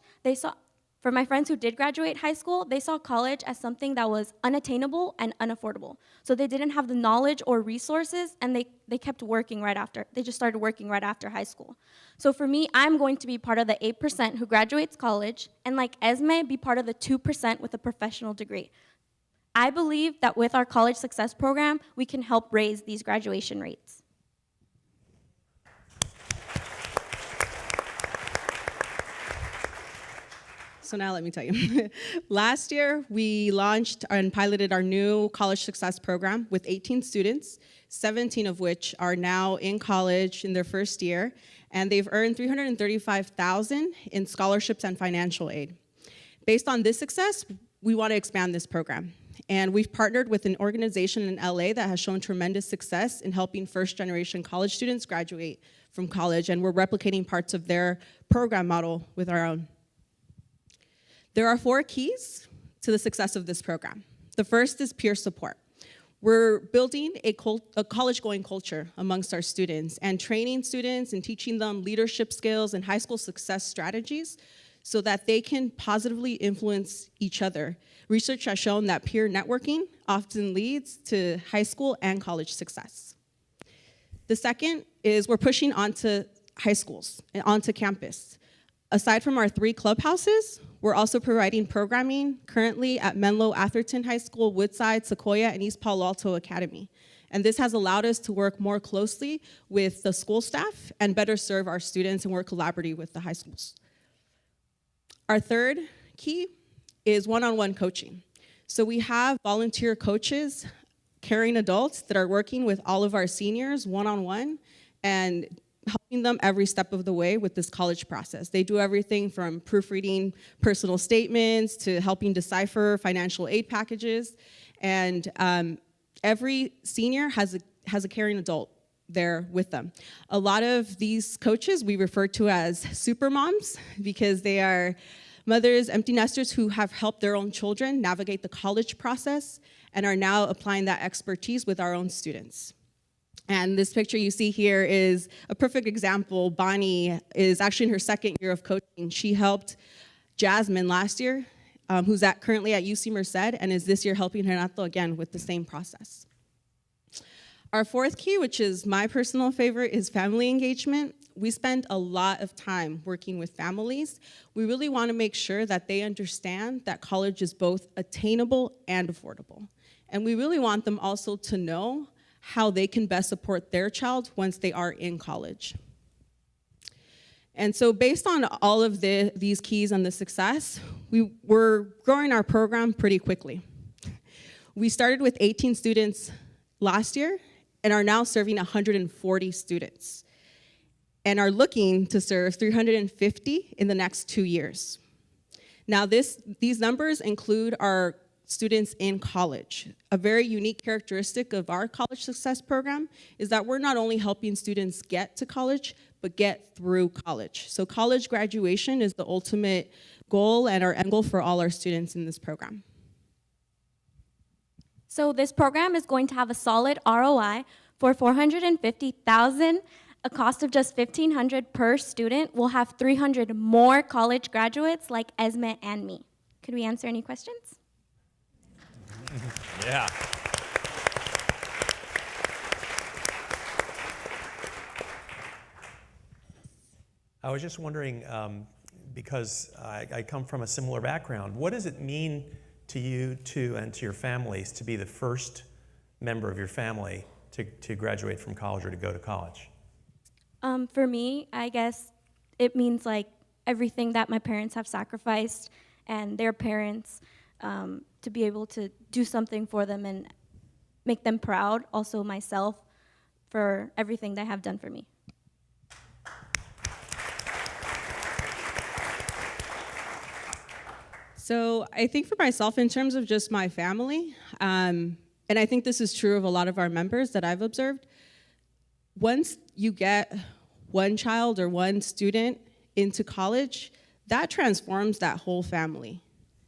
for my friends who did graduate high school, they saw college as something that was unattainable and unaffordable. So they didn't have the knowledge or resources, and they kept working right after. They just started working right after high school. So for me, I'm going to be part of the 8% who graduates college, and like Esme, be part of the 2% with a professional degree. I believe that with our college success program, we can help raise these graduation rates. So now let me tell you. Last year, we launched and piloted our new college success program with 18 students, 17 of which are now in college in their first year, and they've earned $335,000 in scholarships and financial aid. Based on this success, we want to expand this program. And we've partnered with an organization in LA that has shown tremendous success in helping first-generation college students graduate from college, and we're replicating parts of their program model with our own. There are 4 keys to the success of this program. The first is peer support. We're building a college-going culture amongst our students and training students and teaching them leadership skills and high school success strategies so that they can positively influence each other. Research has shown that peer networking often leads to high school and college success. The second is we're pushing onto high schools and onto campus. Aside from our 3 clubhouses, we're also providing programming currently at Menlo Atherton High School, Woodside, Sequoia, and East Palo Alto Academy. And this has allowed us to work more closely with the school staff and better serve our students and work collaboratively with the high schools. Our third key is one-on-one coaching. So we have volunteer coaches, caring adults that are working with all of our seniors one-on-one and helping them every step of the way with this college process. They do everything from proofreading personal statements to helping decipher financial aid packages. And every senior has a caring adult there with them. A lot of these coaches we refer to as super moms because they are mothers, empty nesters who have helped their own children navigate the college process and are now applying that expertise with our own students. And this picture you see here is a perfect example. Bonnie is actually in her 2nd year of coaching. She helped Jasmine last year, who's currently at UC Merced, and is this year helping Renato again with the same process. Our 4th key, which is my personal favorite, is family engagement. We spend a lot of time working with families. We really want to make sure that they understand that college is both attainable and affordable. And we really want them also to know how they can best support their child once they are in college. And so based on all of these keys and the success, we're growing our program pretty quickly. We started with 18 students last year and are now serving 140 students and are looking to serve 350 in the next 2 years. Now these numbers include our students in college. A very unique characteristic of our college success program is that we're not only helping students get to college, but get through college. So college graduation is the ultimate goal and our end goal for all our students in this program. So this program is going to have a solid ROI for $450,000, a cost of just $1,500 per student. We'll have 300 more college graduates like Esme and me. Could we answer any questions? Yeah. I was just wondering, because I come from a similar background. What does it mean to you and to your families to be the first member of your family to graduate from college or to go to college? For me, I guess it means like everything that my parents have sacrificed and their parents, to be able to do something for them and make them proud, also myself, for everything they have done for me. So I think for myself, in terms of just my family, and I think this is true of a lot of our members that I've observed, once you get one child or one student into college, that transforms that whole family.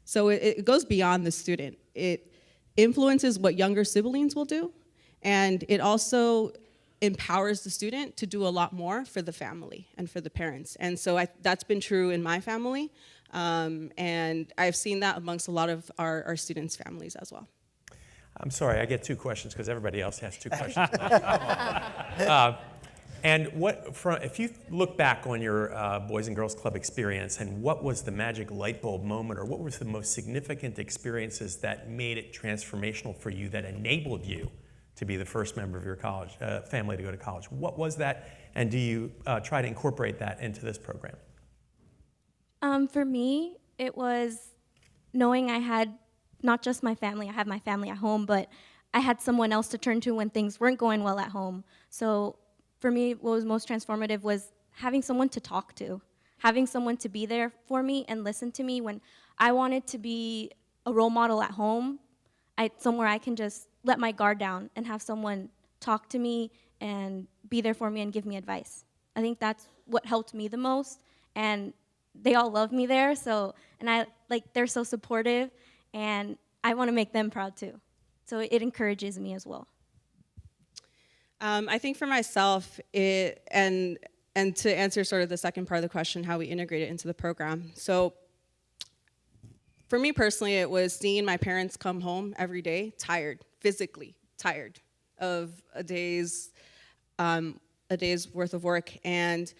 So it goes beyond the student. It influences what younger siblings will do, and it also empowers the student to do a lot more for the family and for the parents. And so that's been true in my family, and I've seen that amongst a lot of our students' families as well. I'm sorry, I get two questions because everybody else has two questions. And if you look back on your Boys and Girls Club experience, and what was the magic light bulb moment, or what was the most significant experiences that made it transformational for you, that enabled you to be the first member of your college family to go to college? What was that, and do you try to incorporate that into this program? For me, it was knowing I had not just my family, I have my family at home, but I had someone else to turn to when things weren't going well at home. So for me, what was most transformative was having someone to talk to, having someone to be there for me and listen to me when I wanted to be a role model at home, somewhere I can just let my guard down and have someone talk to me and be there for me and give me advice. I think that's what helped me the most, and they all love me there, they're so supportive, and I want to make them proud too. So it encourages me as well. I think for myself, and to answer sort of the second part of the question, how we integrate it into the program. So for me personally, it was seeing my parents come home every day tired, physically tired of a day's worth of work. And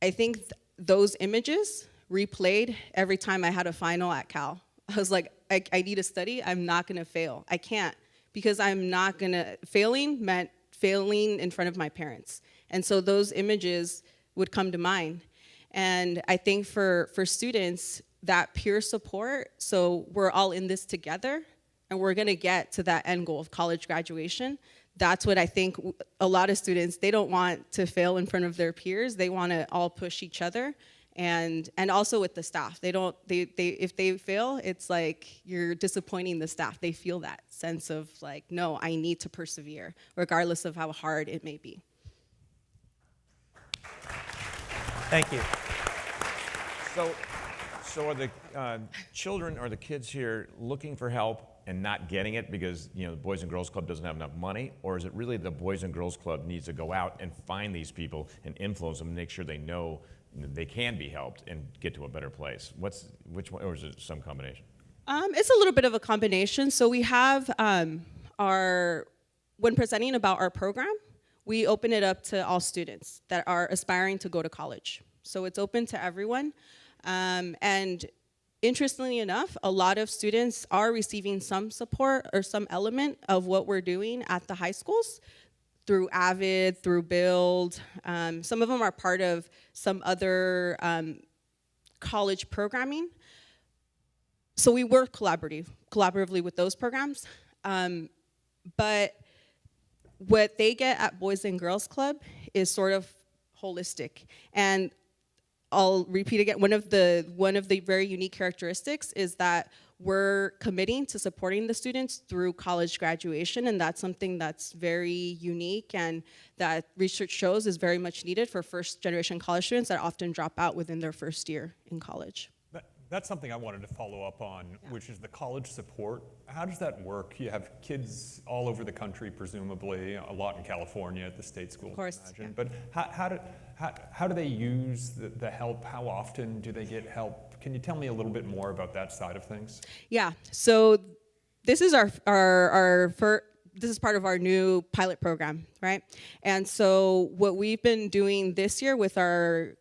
I think those images replayed every time I had a final at Cal. I was like, I need to study, I'm not gonna fail. I can't, because failing meant failing in front of my parents. And so those images would come to mind. And I think for students, that peer support, so we're all in this together, and we're gonna get to that end goal of college graduation. That's what I think a lot of students, they don't want to fail in front of their peers. They wanna all push each other. And also with the staff, if they fail, it's like you're disappointing the staff. They feel that sense of like, no, I need to persevere, regardless of how hard it may be. Thank you. So are the children or the kids here looking for help and not getting it because the Boys and Girls Club doesn't have enough money, or is it really the Boys and Girls Club needs to go out and find these people and influence them and make sure they know they can be helped and get to a better place? Which one, or is it some combination? It's a little bit of a combination. So we have when presenting about our program, we open it up to all students that are aspiring to go to college. So it's open to everyone. And interestingly enough, a lot of students are receiving some support or some element of what we're doing at the high schools, through AVID, through BUILD. Some of them are part of some other college programming. So we work collaboratively with those programs. But what they get at Boys and Girls Club is sort of holistic. And I'll repeat again, one of the very unique characteristics is that we're committing to supporting the students through college graduation, and that's something that's very unique and that research shows is very much needed for first-generation college students that often drop out within their first year in college. That's something I wanted to follow up on, which is the college support. How does that work? You have kids all over the country, presumably, a lot in California at the state school, of course, I imagine. Yeah. But how do they use the help? How often do they get help? Can you tell me a little bit more about that side of things? Yeah, so this is this is part of our new pilot program, right? And so what we've been doing this year with our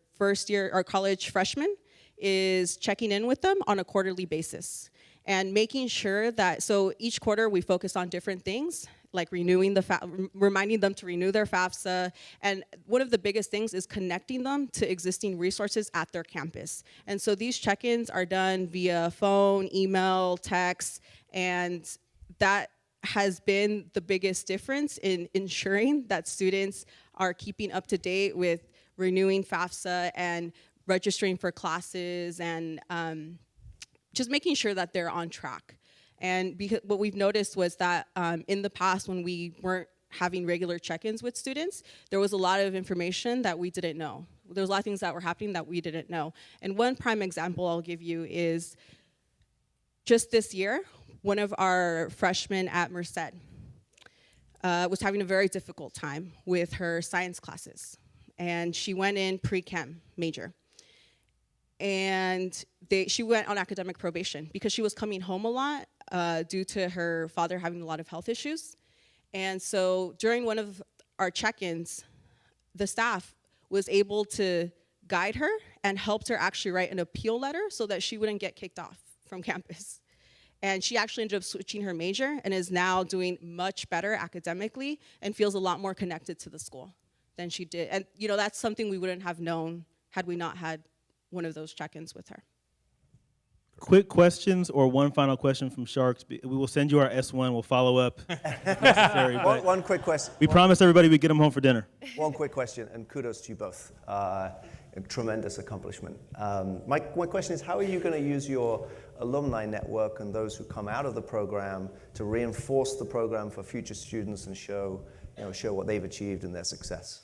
college freshmen is checking in with them on a quarterly basis and making sure that, so each quarter we focus on different things, like reminding them to renew their FAFSA. And one of the biggest things is connecting them to existing resources at their campus. And so these check-ins are done via phone, email, text, and that has been the biggest difference in ensuring that students are keeping up to date with renewing FAFSA and registering for classes and just making sure that they're on track. And because what we've noticed was that in the past, when we weren't having regular check-ins with students, there was a lot of information that we didn't know. There was a lot of things that were happening that we didn't know. And one prime example I'll give you is just this year, one of our freshmen at Merced was having a very difficult time with her science classes. And she went in pre-chem major. And she went on academic probation because she was coming home a lot due to her father having a lot of health issues. And so during one of our check-ins, the staff was able to guide her and helped her actually write an appeal letter so that she wouldn't get kicked off from campus. And she actually ended up switching her major and is now doing much better academically and feels a lot more connected to the school than she did. And you know, that's something we wouldn't have known had we not had one of those check-ins with her. Quick questions or one final question from Sharks. We will send you our S1. We'll follow up if necessary. One quick question. We promise everybody we get them home for dinner. One quick question, and kudos to you both. A tremendous accomplishment. My question is, how are you going to use your alumni network and those who come out of the program to reinforce the program for future students and show what they've achieved and their success?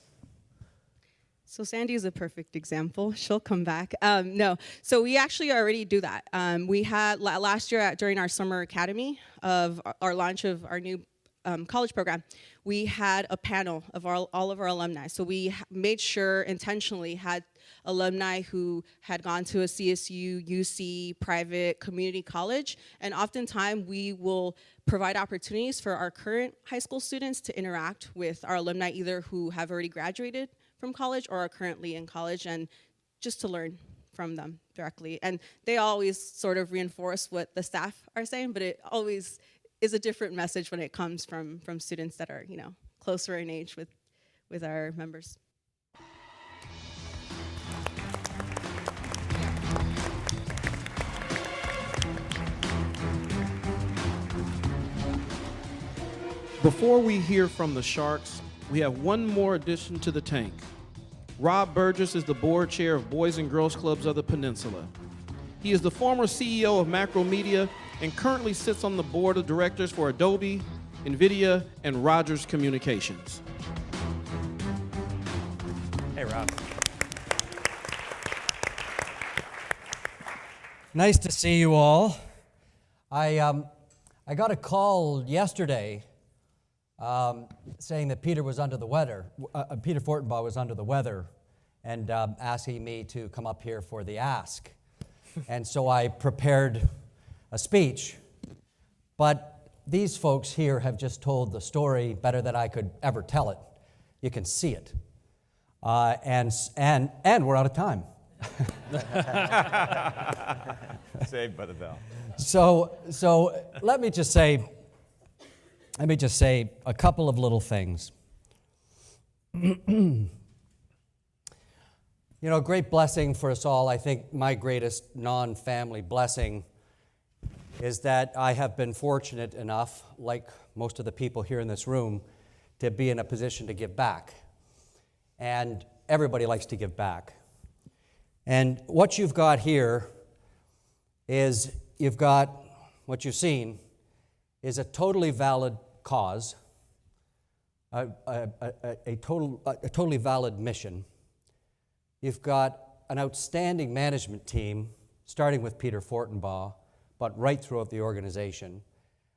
So Sandy is a perfect example. She'll come back. No, so we actually already do that. We had last year during our summer academy of our launch of our new college program, we had a panel of all of our alumni. So we made sure intentionally had alumni who had gone to a CSU, UC, private, community college, and oftentimes we will provide opportunities for our current high school students to interact with our alumni, either who have already graduated from college or are currently in college, and just to learn from them directly. And they always sort of reinforce what the staff are saying, but it always is a different message when it comes from students that are, closer in age with our members. Before we hear from the Sharks, we have one more addition to the tank. Rob Burgess is the board chair of Boys and Girls Clubs of the Peninsula. He is the former CEO of Macro Media and currently sits on the board of directors for Adobe, NVIDIA, and Rogers Communications. Hey, Rob. Nice to see you all. I got a call yesterday saying that Peter was under the weather. Peter Fortenbaugh was under the weather, and asking me to come up here for the ask. And so I prepared a speech, but these folks here have just told the story better than I could ever tell it. You can see it, and we're out of time. Saved by the bell. So let me just say a couple of little things. Great blessing for us all. I think my greatest non-family blessing is that I have been fortunate enough, like most of the people here in this room, to be in a position to give back. And everybody likes to give back. And what you've got here is what you've seen is a totally valid cause, a totally valid mission. You've got an outstanding management team, starting with Peter Fortenbaugh, but right throughout the organization.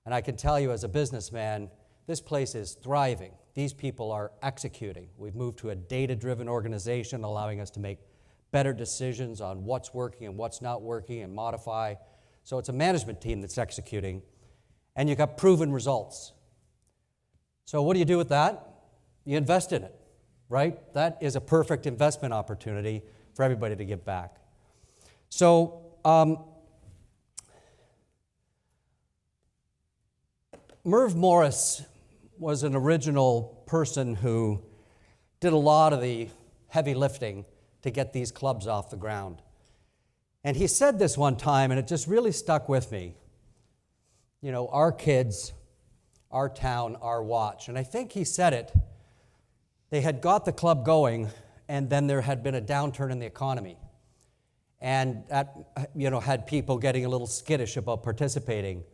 And I can tell you as a businessman, this place is thriving. These people are executing. We've moved to a data-driven organization, allowing us to make better decisions on what's working and what's not working and modify. So it's a management team that's executing. And you've got proven results. So what do you do with that? You invest in it, right? That is a perfect investment opportunity for everybody to give back. So, Merv Morris was an original person who did a lot of the heavy lifting to get these clubs off the ground. And he said this one time, and it just really stuck with me. You know, our kids, our town, our watch. And I think he said it. They had got the club going, and then there had been a downturn in the economy. And that, you know, had people getting a little skittish about participating.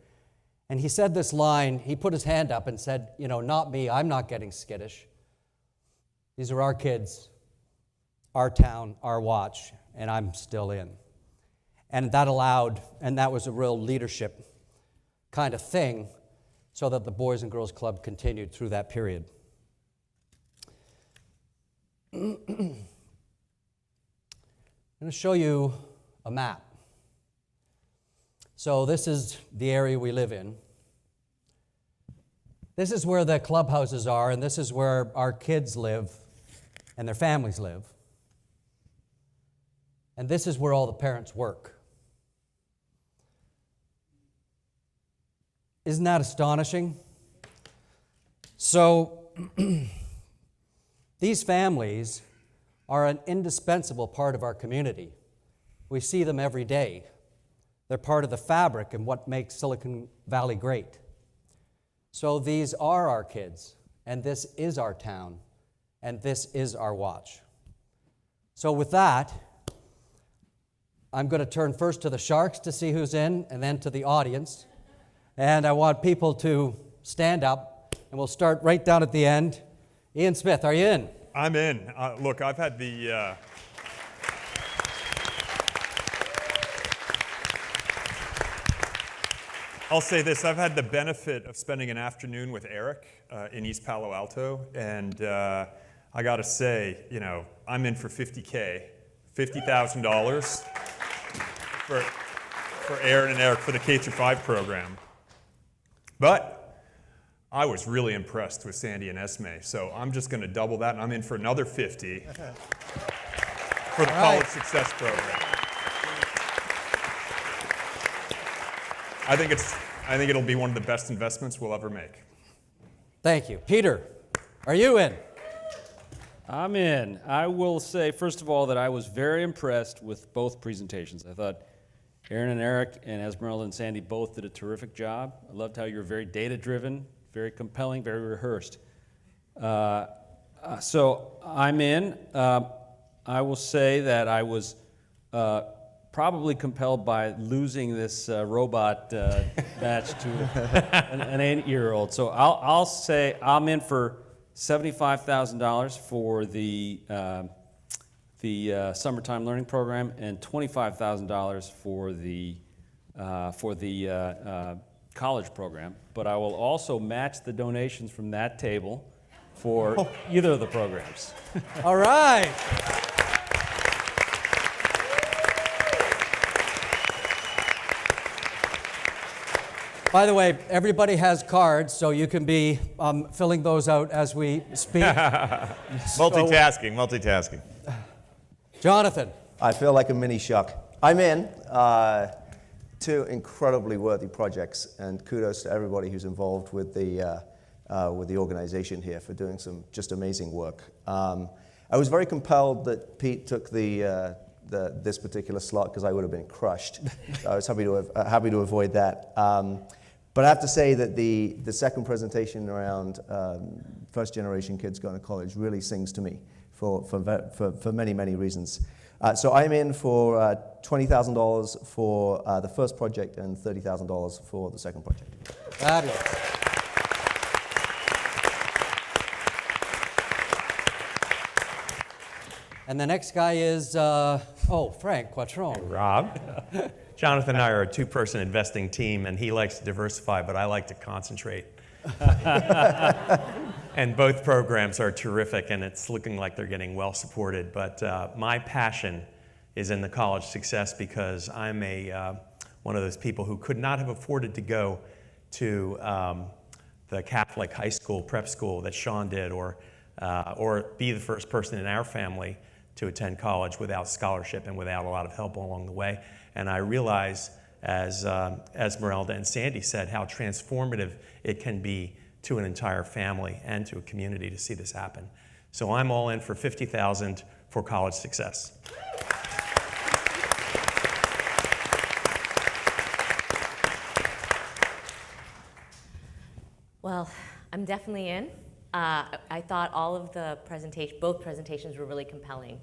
And he said this line, he put his hand up and said, you know, not me, I'm not getting skittish. These are our kids, our town, our watch, and I'm still in. And that allowed, and that was a real leadership kind of thing, so that the Boys and Girls Club continued through that period. I'm going to show you a map. So this is the area we live in. This is where the clubhouses are, and this is where our kids live and their families live. And this is where all the parents work. Isn't that astonishing? So these families are an indispensable part of our community. We see them every day. They're part of the fabric and what makes Silicon Valley great. So these are our kids, and this is our town, and this is our watch. So with that, I'm going to turn first to the Sharks to see who's in, and then to the audience. And I want people to stand up, and we'll start right down at the end. Ian Smith, are you in? I'm in. Look, I've had the... I'll say this, I've had the benefit of spending an afternoon with Eric in East Palo Alto, and I gotta say, you know, I'm in for $50,000, $50,000 for Aaron and Eric for the K-5 program. But I was really impressed with Sandy and Esme, so I'm just gonna double that, and I'm in for another $50 for the College Success program. I think it'll be one of the best investments we'll ever make. Thank you. Peter, are you in? I'm in. I will say, first of all, that I was very impressed with both presentations. I thought Aaron and Eric and Esmeralda and Sandy both did a terrific job. I loved how you're very data-driven, very compelling, very rehearsed. So I'm in. I will say that I was probably compelled by losing this robot match to an 8-year-old. So I'll say I'm in for $75,000 for the summertime learning program and $25,000 for the college program. But I will also match the donations from that table for either of the programs. All right. By the way, everybody has cards, so you can be filling those out as we speak. Multitasking. Jonathan. I feel like a mini Shuck. I'm in. 2 incredibly worthy projects, and kudos to everybody who's involved with the organization here for doing some just amazing work. I was very compelled that Pete took this particular slot because I would have been crushed. I was happy to avoid that. But I have to say that the second presentation around first generation kids going to college really sings to me for many, many reasons. So I'm in for $20,000 for the first project and $30,000 for the second project. Fabulous. And the next guy is, Frank Quattrone. Rob. Jonathan and I are a 2-person investing team, and he likes to diversify, but I like to concentrate. And both programs are terrific, and it's looking like they're getting well supported. But my passion is in the college success because I'm one of those people who could not have afforded to go to the Catholic high school, prep school that Sean did, or be the first person in our family to attend college without scholarship and without a lot of help along the way. And I realize, as Esmeralda and Sandy said, how transformative it can be to an entire family and to a community to see this happen. So I'm all in for $50,000 for college success. Well, I'm definitely in. I thought all of the both presentations were really compelling.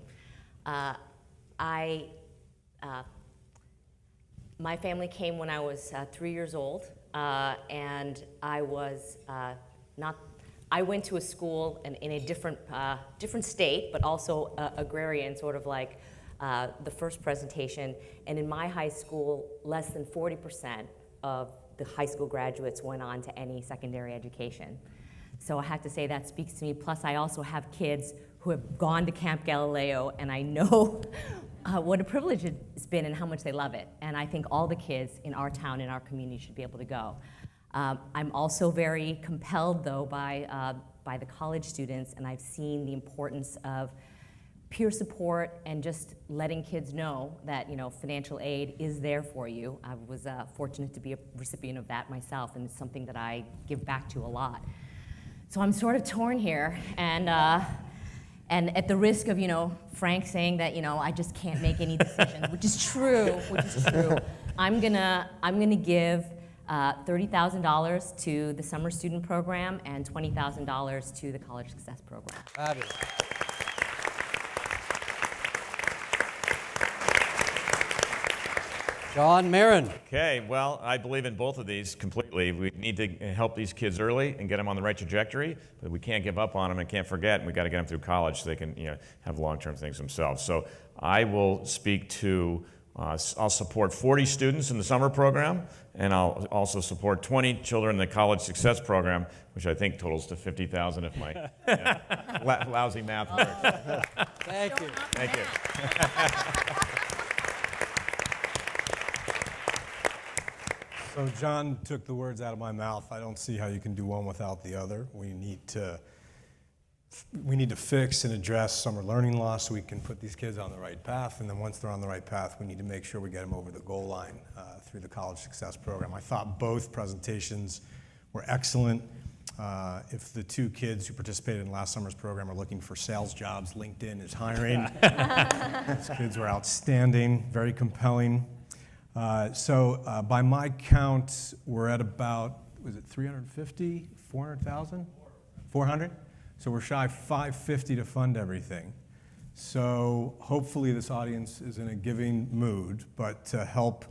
My family came when I was 3 years old, and I was I went to a school in a different state, but also agrarian, sort of like the first presentation. And in my high school, less than 40% of the high school graduates went on to any secondary education. So I have to say that speaks to me. Plus, I also have kids who have gone to Camp Galileo, and I know what a privilege it's been and how much they love it. And I think all the kids in our town, in our community, should be able to go. I'm also very compelled, though, by the college students, and I've seen the importance of peer support and just letting kids know that, you know, financial aid is there for you. I was fortunate to be a recipient of that myself, and it's something that I give back to a lot. So I'm sort of torn here, and at the risk of, you know, Frank saying that, you know, I just can't make any decisions, which is true, I'm gonna give $30,000 to the summer student program and $20,000 to the college success program. Fabulous. John Marin. Okay, well, I believe in both of these completely. We need to help these kids early and get them on the right trajectory, but we can't give up on them and can't forget, and we got to get them through college so they can, you know, have long-term things themselves. So I will speak to, I'll support 40 students in the summer program, and I'll also support 20 children in the college success program, which I think totals to $50,000 if my lousy math works. Thank you. Thank you. So John took the words out of my mouth. I don't see how you can do one without the other. We need to fix and address summer learning loss so we can put these kids on the right path. And then once they're on the right path, we need to make sure we get them over the goal line through the College Success Program. I thought both presentations were excellent. If the two kids who participated in last summer's program are looking for sales jobs, LinkedIn is hiring. These kids were outstanding, very compelling. So by my count, we're at about, was it 350, 400,000? 400? So we're shy of 550 to fund everything. So hopefully this audience is in a giving mood, but to help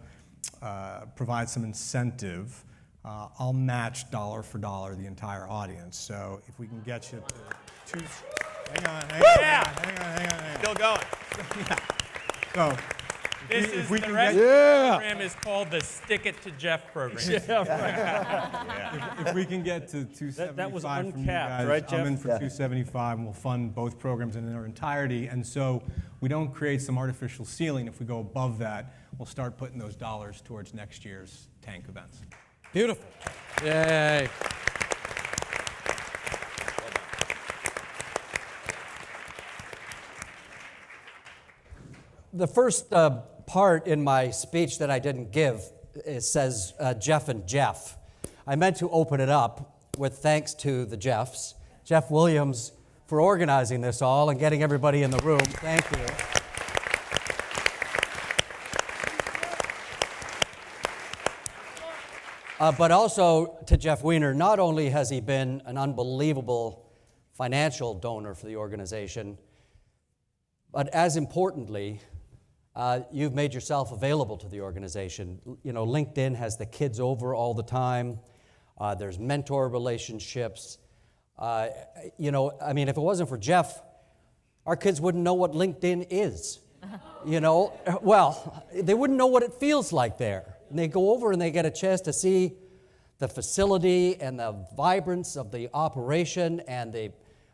provide some incentive, I'll match dollar for dollar the entire audience. So if we can get you to hang on. Still going. So This we the can rest get- of the program is called the Stick It to Jeff program. If we can get to 275 That was from you uncapped, guys, right, Jeff? I'm in for 275, and we'll fund both programs in their entirety. And so we don't create some artificial ceiling. If we go above that, we'll start putting those dollars towards next year's tank events. Beautiful. Yay. The first part in my speech that I didn't give, it says Jeff and Jeff. I meant to open it up with thanks to the Jeffs. Jeff Williams for organizing this all and getting everybody in the room. Thank you. But also to Jeff Weiner, not only has he been an unbelievable financial donor for the organization, but as importantly, you've made yourself available to the organization. You know, LinkedIn has the kids over all the time. There's mentor relationships. You know, I mean, if it wasn't for Jeff, our kids wouldn't know what LinkedIn is. You know, well, they wouldn't know what it feels like there. And they go over and they get a chance to see the facility and the vibrance of the operation and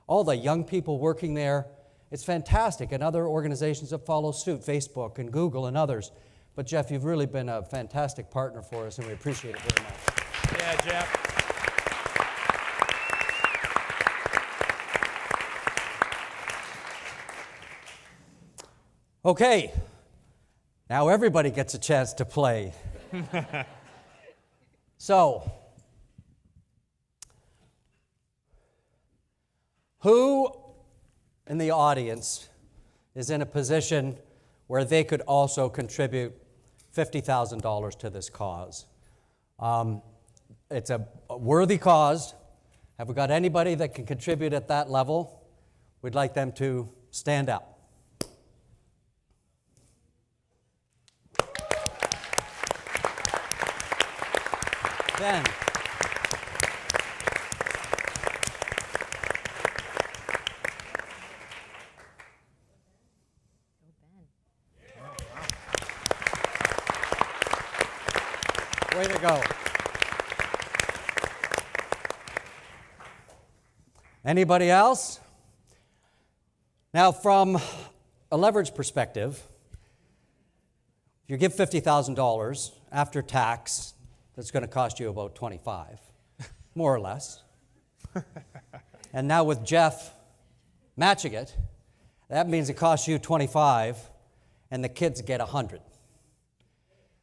all the young people working there. It's fantastic, and other organizations have followed suit, Facebook and Google and others. But Jeff, you've really been a fantastic partner for us, and we appreciate it very much. Yeah, Jeff. Okay, now everybody gets a chance to play. So, who in the audience is in a position where they could also contribute $50,000 to this cause? It's a worthy cause. Have we got anybody that can contribute at that level? We'd like them to stand up. Ben. Way to go. Anybody else? Now, from a leverage perspective, if you give $50,000 after tax, that's going to cost you about $25,000, more or less. And now with Jeff matching it, that means it costs you $25,000 and the kids get $100,000.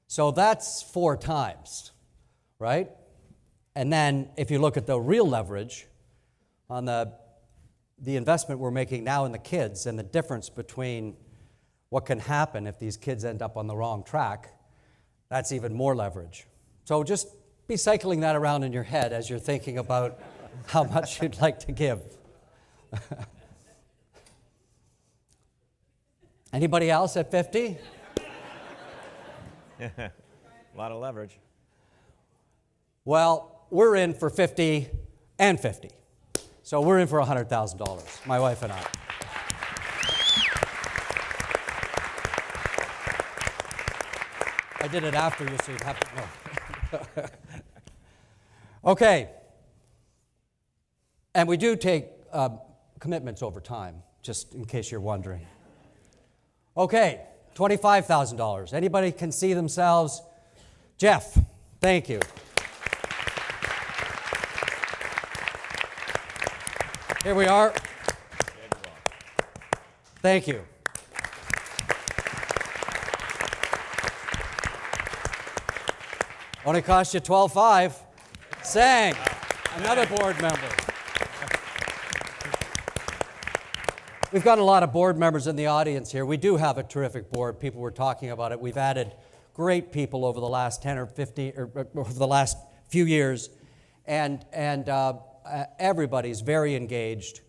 So that's 4 times, right? And then if you look at the real leverage on the investment we're making now in the kids and the difference between what can happen if these kids end up on the wrong track, that's even more leverage. So just be cycling that around in your head as you're thinking about how much you'd like to give. Anybody else at 50? A lot of leverage. Well, we're in for 50 and 50. So we're in for $100,000, my wife and I. I did it after you, so you'd have to know. Okay. And we do take commitments over time, just in case you're wondering. Okay, $25,000. Anybody can see themselves? Jeff, thank you. Here we are. Thank you. Only cost you $12,500. Sang, another board member. We've got a lot of board members in the audience here. We do have a terrific board. People were talking about it. We've added great people over the last 10 or 50, or over the last few years, and everybody's very engaged.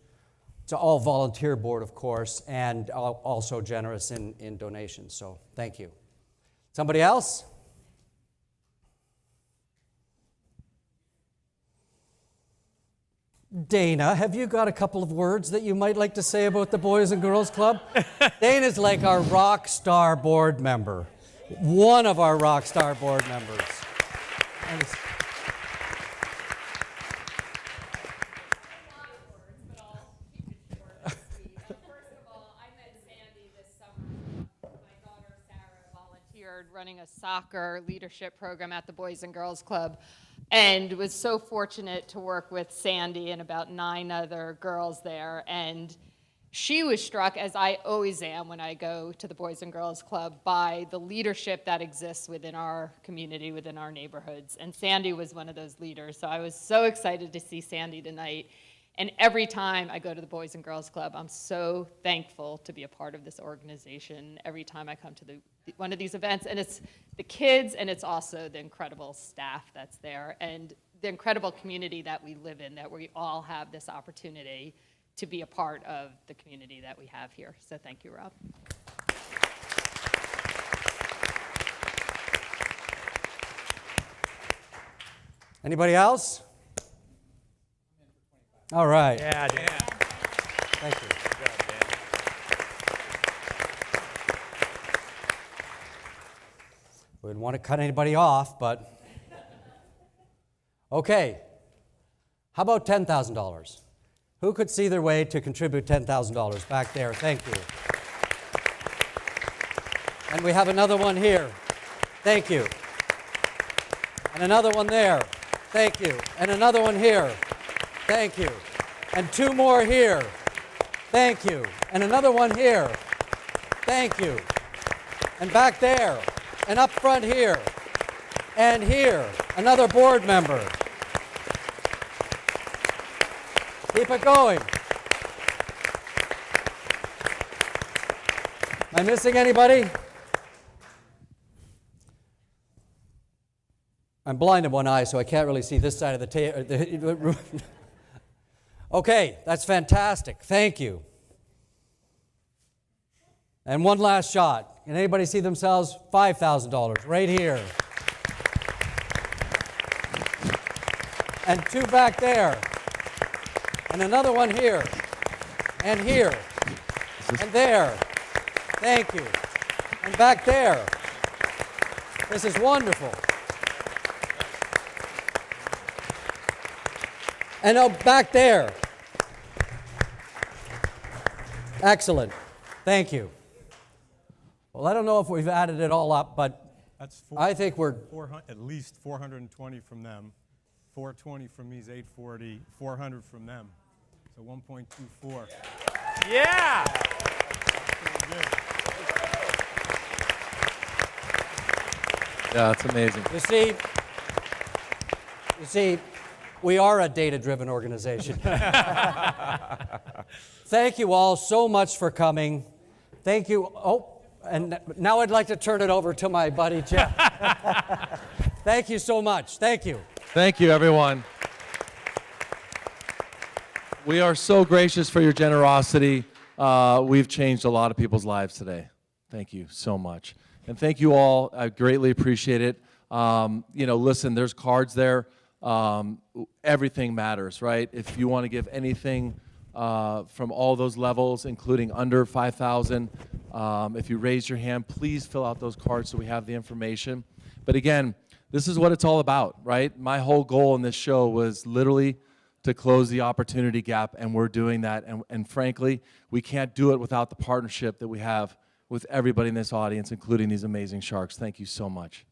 It's an all volunteer board, of course, and also generous in donations. So thank you. Somebody else? Dana, have you got a couple of words that you might like to say about the Boys and Girls Club? Dana's like our rock star board member, one of our rock star board members. Running a soccer leadership program at the Boys and Girls Club, and was so fortunate to work with Sandy and about 9 other girls there. And she was struck, as I always am when I go to the Boys and Girls Club, by the leadership that exists within our community, within our neighborhoods. And Sandy was one of those leaders. So I was so excited to see Sandy tonight. And every time I go to the Boys and Girls Club, I'm so thankful to be a part of this organization every time I come to one of these events. And it's the kids, and it's also the incredible staff that's there, and the incredible community that we live in, that we all have this opportunity to be a part of the community that we have here. So thank you, Rob. Anybody else? All right. Yeah, Dan. Thank you. Good job, Dan. We didn't want to cut anybody off, but okay. How about $10,000? Who could see their way to contribute $10,000 back there? Thank you. And we have another one here. Thank you. And another one there. Thank you. And another one here. Thank you. And 2 more here. Thank you. And another one here. Thank you. And back there, and up front here, and here, another board member. Keep it going. Am I missing anybody? I'm blind in one eye, so I can't really see this side of the table. Okay, that's fantastic. Thank you. And one last shot. Can anybody see themselves? $5,000 right here. And two back there. And another one here. And here. And there. Thank you. And back there. This is wonderful. And oh, back there. Excellent. Thank you. Well, I don't know if we've added it all up, but I think we're at least 420 from them, 420 from me is 840, 400 from them, so 1.24. Yeah. Yeah, that's amazing. You see, we are a data-driven organization. Thank you all so much for coming. Thank you. Oh, and now I'd like to turn it over to my buddy Jeff. Thank you so much. Thank you. Thank you, everyone. We are so gracious for your generosity. We've changed a lot of people's lives today. Thank you so much. And thank you all. I greatly appreciate it. Listen, there's cards there. Everything matters, right? If you want to give anything from all those levels, including under 5,000, if you raise your hand, please fill out those cards so we have the information. But again, this is what it's all about, right? My whole goal in this show was literally to close the opportunity gap, and we're doing that. And frankly, we can't do it without the partnership that we have with everybody in this audience, including these amazing Sharks. Thank you so much.